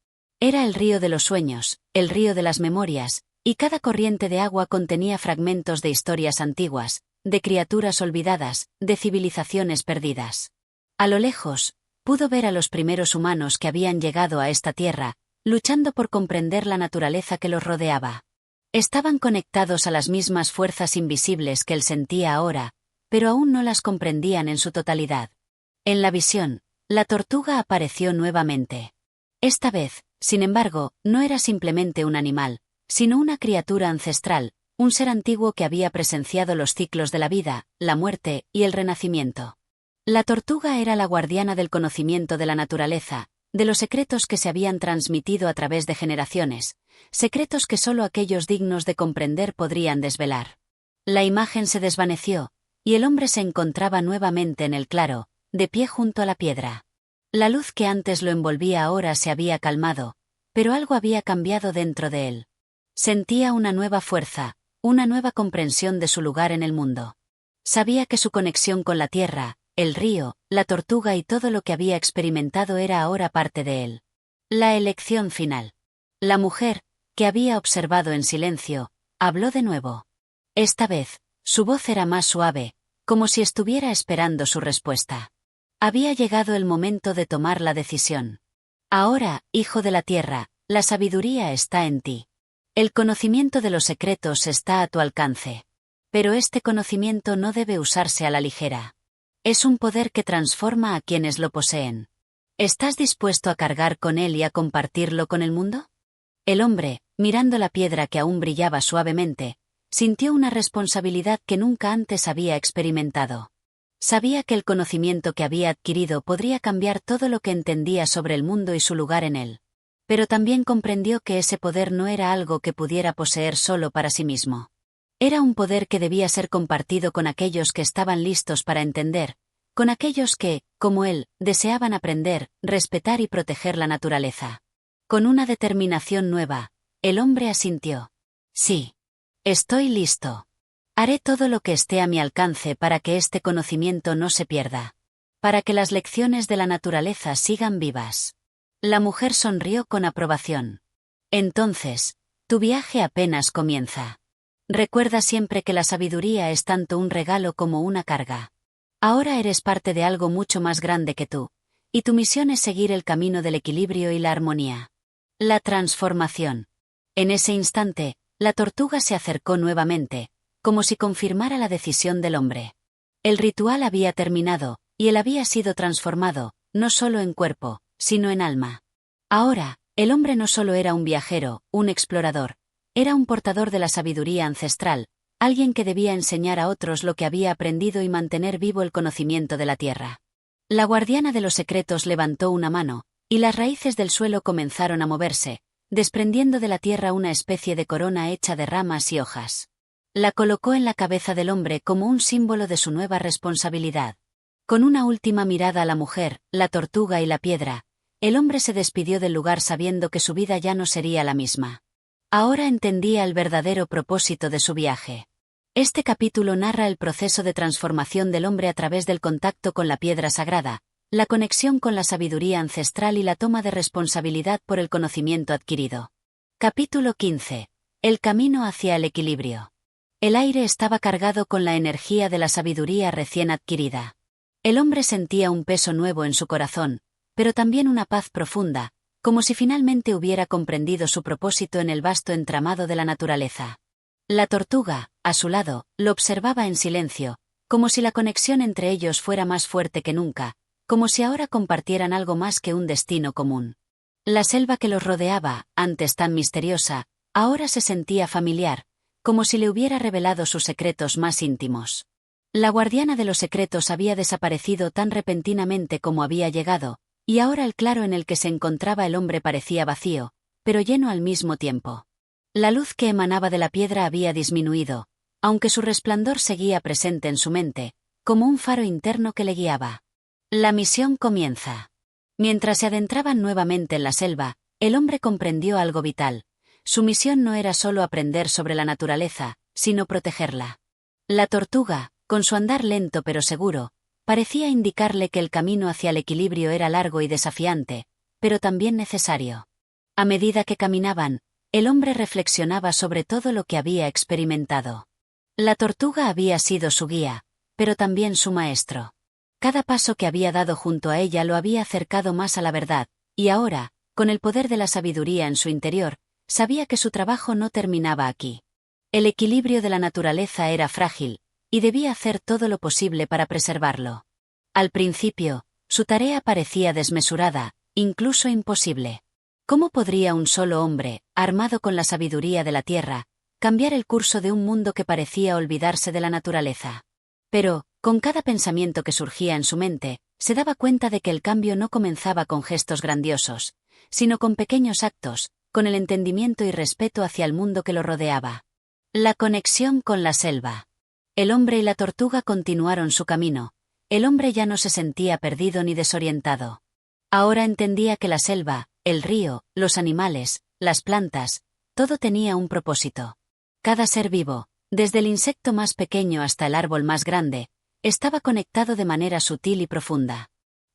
Era el río de los sueños, el río de las memorias, y cada corriente de agua contenía fragmentos de historias antiguas, de criaturas olvidadas, de civilizaciones perdidas. A lo lejos, pudo ver a los primeros humanos que habían llegado a esta tierra, luchando por comprender la naturaleza que los rodeaba. Estaban conectados a las mismas fuerzas invisibles que él sentía ahora, pero aún no las comprendían en su totalidad. En la visión, la tortuga apareció nuevamente. Esta vez, sin embargo, no era simplemente un animal, sino una criatura ancestral, un ser antiguo que había presenciado los ciclos de la vida, la muerte y el renacimiento. La tortuga era la guardiana del conocimiento de la naturaleza, de los secretos que se habían transmitido a través de generaciones, secretos que solo aquellos dignos de comprender podrían desvelar. La imagen se desvaneció, y el hombre se encontraba nuevamente en el claro, de pie junto a la piedra. La luz que antes lo envolvía ahora se había calmado, pero algo había cambiado dentro de él. Sentía una nueva fuerza, una nueva comprensión de su lugar en el mundo. Sabía que su conexión con la tierra, el río, la tortuga y todo lo que había experimentado era ahora parte de él. La elección final. La mujer, que había observado en silencio, habló de nuevo. Esta vez, su voz era más suave, como si estuviera esperando su respuesta. Había llegado el momento de tomar la decisión. Ahora, hijo de la tierra, la sabiduría está en ti. El conocimiento de los secretos está a tu alcance. Pero este conocimiento no debe usarse a la ligera. Es un poder que transforma a quienes lo poseen. ¿Estás dispuesto a cargar con él y a compartirlo con el mundo? El hombre, mirando la piedra que aún brillaba suavemente, sintió una responsabilidad que nunca antes había experimentado. Sabía que el conocimiento que había adquirido podría cambiar todo lo que entendía sobre el mundo y su lugar en él. Pero también comprendió que ese poder no era algo que pudiera poseer solo para sí mismo. Era un poder que debía ser compartido con aquellos que estaban listos para entender, con aquellos que, como él, deseaban aprender, respetar y proteger la naturaleza. Con una determinación nueva, el hombre asintió. Sí. Estoy listo. Haré todo lo que esté a mi alcance para que este conocimiento no se pierda. Para que las lecciones de la naturaleza sigan vivas. La mujer sonrió con aprobación. Entonces, tu viaje apenas comienza. Recuerda siempre que la sabiduría es tanto un regalo como una carga. Ahora eres parte de algo mucho más grande que tú, y tu misión es seguir el camino del equilibrio y la armonía. La transformación. En ese instante, la tortuga se acercó nuevamente, como si confirmara la decisión del hombre. El ritual había terminado, y él había sido transformado, no solo en cuerpo, sino en alma. Ahora, el hombre no solo era un viajero, un explorador, era un portador de la sabiduría ancestral, alguien que debía enseñar a otros lo que había aprendido y mantener vivo el conocimiento de la tierra. La guardiana de los secretos levantó una mano, y las raíces del suelo comenzaron a moverse, desprendiendo de la tierra una especie de corona hecha de ramas y hojas. La colocó en la cabeza del hombre como un símbolo de su nueva responsabilidad. Con una última mirada a la mujer, la tortuga y la piedra, el hombre se despidió del lugar sabiendo que su vida ya no sería la misma. Ahora entendía el verdadero propósito de su viaje. Este capítulo narra el proceso de transformación del hombre a través del contacto con la piedra sagrada, la conexión con la sabiduría ancestral y la toma de responsabilidad por el conocimiento adquirido. Capítulo 15. El camino hacia el equilibrio. El aire estaba cargado con la energía de la sabiduría recién adquirida. El hombre sentía un peso nuevo en su corazón, pero también una paz profunda, como si finalmente hubiera comprendido su propósito en el vasto entramado de la naturaleza. La tortuga, a su lado, lo observaba en silencio, como si la conexión entre ellos fuera más fuerte que nunca, como si ahora compartieran algo más que un destino común. La selva que los rodeaba, antes tan misteriosa, ahora se sentía familiar, como si le hubiera revelado sus secretos más íntimos. La guardiana de los secretos había desaparecido tan repentinamente como había llegado, y ahora el claro en el que se encontraba el hombre parecía vacío, pero lleno al mismo tiempo. La luz que emanaba de la piedra había disminuido, aunque su resplandor seguía presente en su mente, como un faro interno que le guiaba. La misión comienza. Mientras se adentraban nuevamente en la selva, el hombre comprendió algo vital. Su misión no era solo aprender sobre la naturaleza, sino protegerla. La tortuga, con su andar lento pero seguro, parecía indicarle que el camino hacia el equilibrio era largo y desafiante, pero también necesario. A medida que caminaban, el hombre reflexionaba sobre todo lo que había experimentado. La tortuga había sido su guía, pero también su maestro. Cada paso que había dado junto a ella lo había acercado más a la verdad, y ahora, con el poder de la sabiduría en su interior, sabía que su trabajo no terminaba aquí. El equilibrio de la naturaleza era frágil, y debía hacer todo lo posible para preservarlo. Al principio, su tarea parecía desmesurada, incluso imposible. ¿Cómo podría un solo hombre, armado con la sabiduría de la tierra, cambiar el curso de un mundo que parecía olvidarse de la naturaleza? Pero, con cada pensamiento que surgía en su mente, se daba cuenta de que el cambio no comenzaba con gestos grandiosos, sino con pequeños actos, con el entendimiento y respeto hacia el mundo que lo rodeaba. La conexión con la selva. El hombre y la tortuga continuaron su camino. El hombre ya no se sentía perdido ni desorientado. Ahora entendía que la selva, el río, los animales, las plantas, todo tenía un propósito. Cada ser vivo, desde el insecto más pequeño hasta el árbol más grande, estaba conectado de manera sutil y profunda.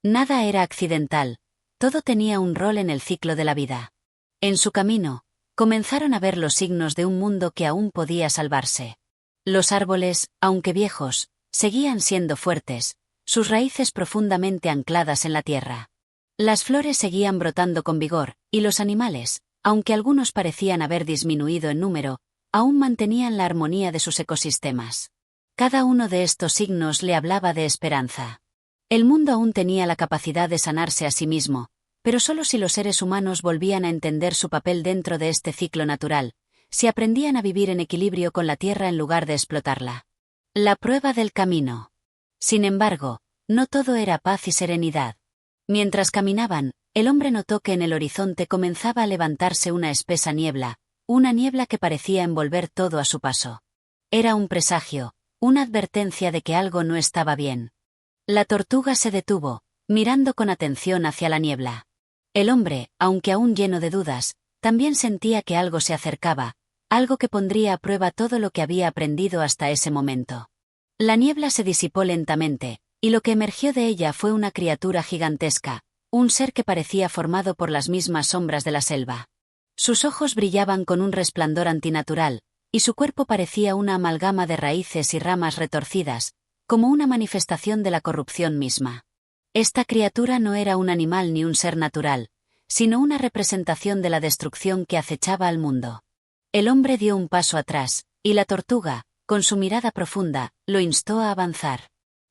Nada era accidental, todo tenía un rol en el ciclo de la vida. En su camino, comenzaron a ver los signos de un mundo que aún podía salvarse. Los árboles, aunque viejos, seguían siendo fuertes, sus raíces profundamente ancladas en la tierra. Las flores seguían brotando con vigor, y los animales, aunque algunos parecían haber disminuido en número, aún mantenían la armonía de sus ecosistemas. Cada uno de estos signos le hablaba de esperanza. El mundo aún tenía la capacidad de sanarse a sí mismo, pero solo si los seres humanos volvían a entender su papel dentro de este ciclo natural, si aprendían a vivir en equilibrio con la tierra en lugar de explotarla. La prueba del camino. Sin embargo, no todo era paz y serenidad. Mientras caminaban, el hombre notó que en el horizonte comenzaba a levantarse una espesa niebla, una niebla que parecía envolver todo a su paso. Era un presagio, una advertencia de que algo no estaba bien. La tortuga se detuvo, mirando con atención hacia la niebla. El hombre, aunque aún lleno de dudas, también sentía que algo se acercaba, algo que pondría a prueba todo lo que había aprendido hasta ese momento. La niebla se disipó lentamente, y lo que emergió de ella fue una criatura gigantesca, un ser que parecía formado por las mismas sombras de la selva. Sus ojos brillaban con un resplandor antinatural, y su cuerpo parecía una amalgama de raíces y ramas retorcidas, como una manifestación de la corrupción misma. Esta criatura no era un animal ni un ser natural, sino una representación de la destrucción que acechaba al mundo. El hombre dio un paso atrás, y la tortuga, con su mirada profunda, lo instó a avanzar.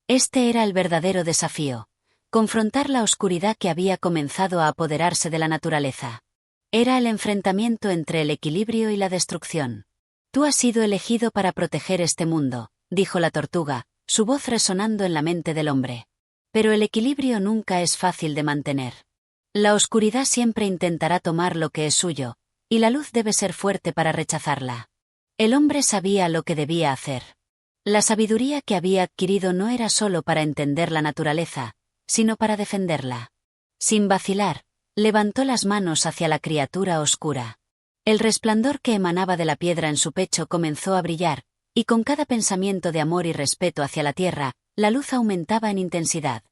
Este era el verdadero desafío: confrontar la oscuridad que había comenzado a apoderarse de la naturaleza. Era el enfrentamiento entre el equilibrio y la destrucción. Tú has sido elegido para proteger este mundo, dijo la tortuga, su voz resonando en la mente del hombre. Pero el equilibrio nunca es fácil de mantener. La oscuridad siempre intentará tomar lo que es suyo, y la luz debe ser fuerte para rechazarla. El hombre sabía lo que debía hacer. La sabiduría que había adquirido no era solo para entender la naturaleza, sino para defenderla. Sin vacilar, levantó las manos hacia la criatura oscura. El resplandor que emanaba de la piedra en su pecho comenzó a brillar, y con cada pensamiento de amor y respeto hacia la tierra, la luz aumentaba en intensidad.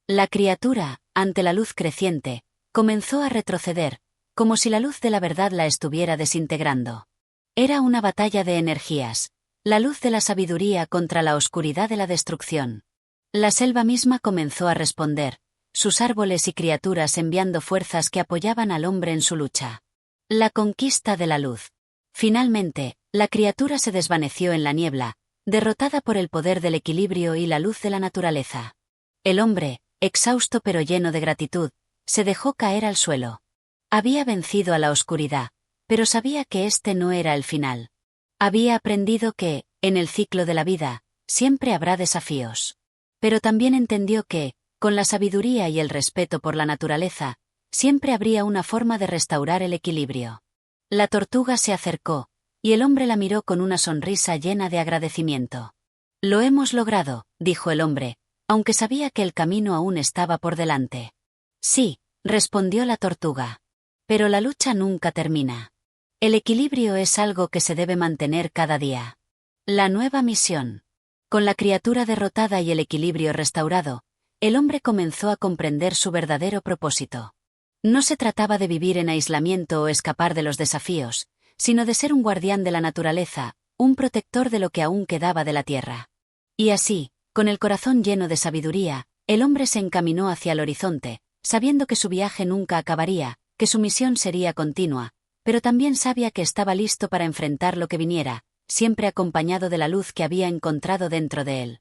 La criatura, ante la luz creciente, comenzó a retroceder, como si la luz de la verdad la estuviera desintegrando. Era una batalla de energías, la luz de la sabiduría contra la oscuridad de la destrucción. La selva misma comenzó a responder, sus árboles y criaturas enviando fuerzas que apoyaban al hombre en su lucha. La conquista de la luz. Finalmente, la criatura se desvaneció en la niebla, derrotada por el poder del equilibrio y la luz de la naturaleza. El hombre, exhausto pero lleno de gratitud, se dejó caer al suelo. Había vencido a la oscuridad, pero sabía que este no era el final. Había aprendido que, en el ciclo de la vida, siempre habrá desafíos. Pero también entendió que, con la sabiduría y el respeto por la naturaleza, siempre habría una forma de restaurar el equilibrio. La tortuga se acercó, y el hombre la miró con una sonrisa llena de agradecimiento. «Lo hemos logrado», dijo el hombre, aunque sabía que el camino aún estaba por delante. «Sí», respondió la tortuga. «Pero la lucha nunca termina. El equilibrio es algo que se debe mantener cada día». La nueva misión. Con la criatura derrotada y el equilibrio restaurado, el hombre comenzó a comprender su verdadero propósito. No se trataba de vivir en aislamiento o escapar de los desafíos, sino de ser un guardián de la naturaleza, un protector de lo que aún quedaba de la tierra. Y así, con el corazón lleno de sabiduría, el hombre se encaminó hacia el horizonte, sabiendo que su viaje nunca acabaría, que su misión sería continua, pero también sabía que estaba listo para enfrentar lo que viniera, siempre acompañado de la luz que había encontrado dentro de él.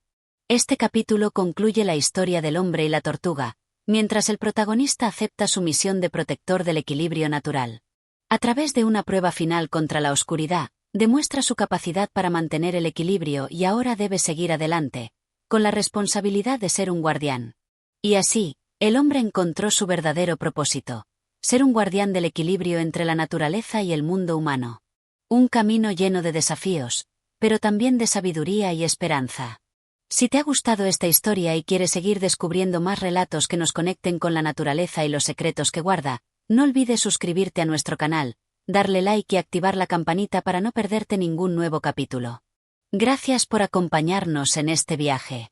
Este capítulo concluye la historia del hombre y la tortuga, mientras el protagonista acepta su misión de protector del equilibrio natural. A través de una prueba final contra la oscuridad, demuestra su capacidad para mantener el equilibrio y ahora debe seguir adelante, con la responsabilidad de ser un guardián. Y así, el hombre encontró su verdadero propósito: ser un guardián del equilibrio entre la naturaleza y el mundo humano. Un camino lleno de desafíos, pero también de sabiduría y esperanza. Si te ha gustado esta historia y quieres seguir descubriendo más relatos que nos conecten con la naturaleza y los secretos que guarda, no olvides suscribirte a nuestro canal, darle like y activar la campanita para no perderte ningún nuevo capítulo. Gracias por acompañarnos en este viaje.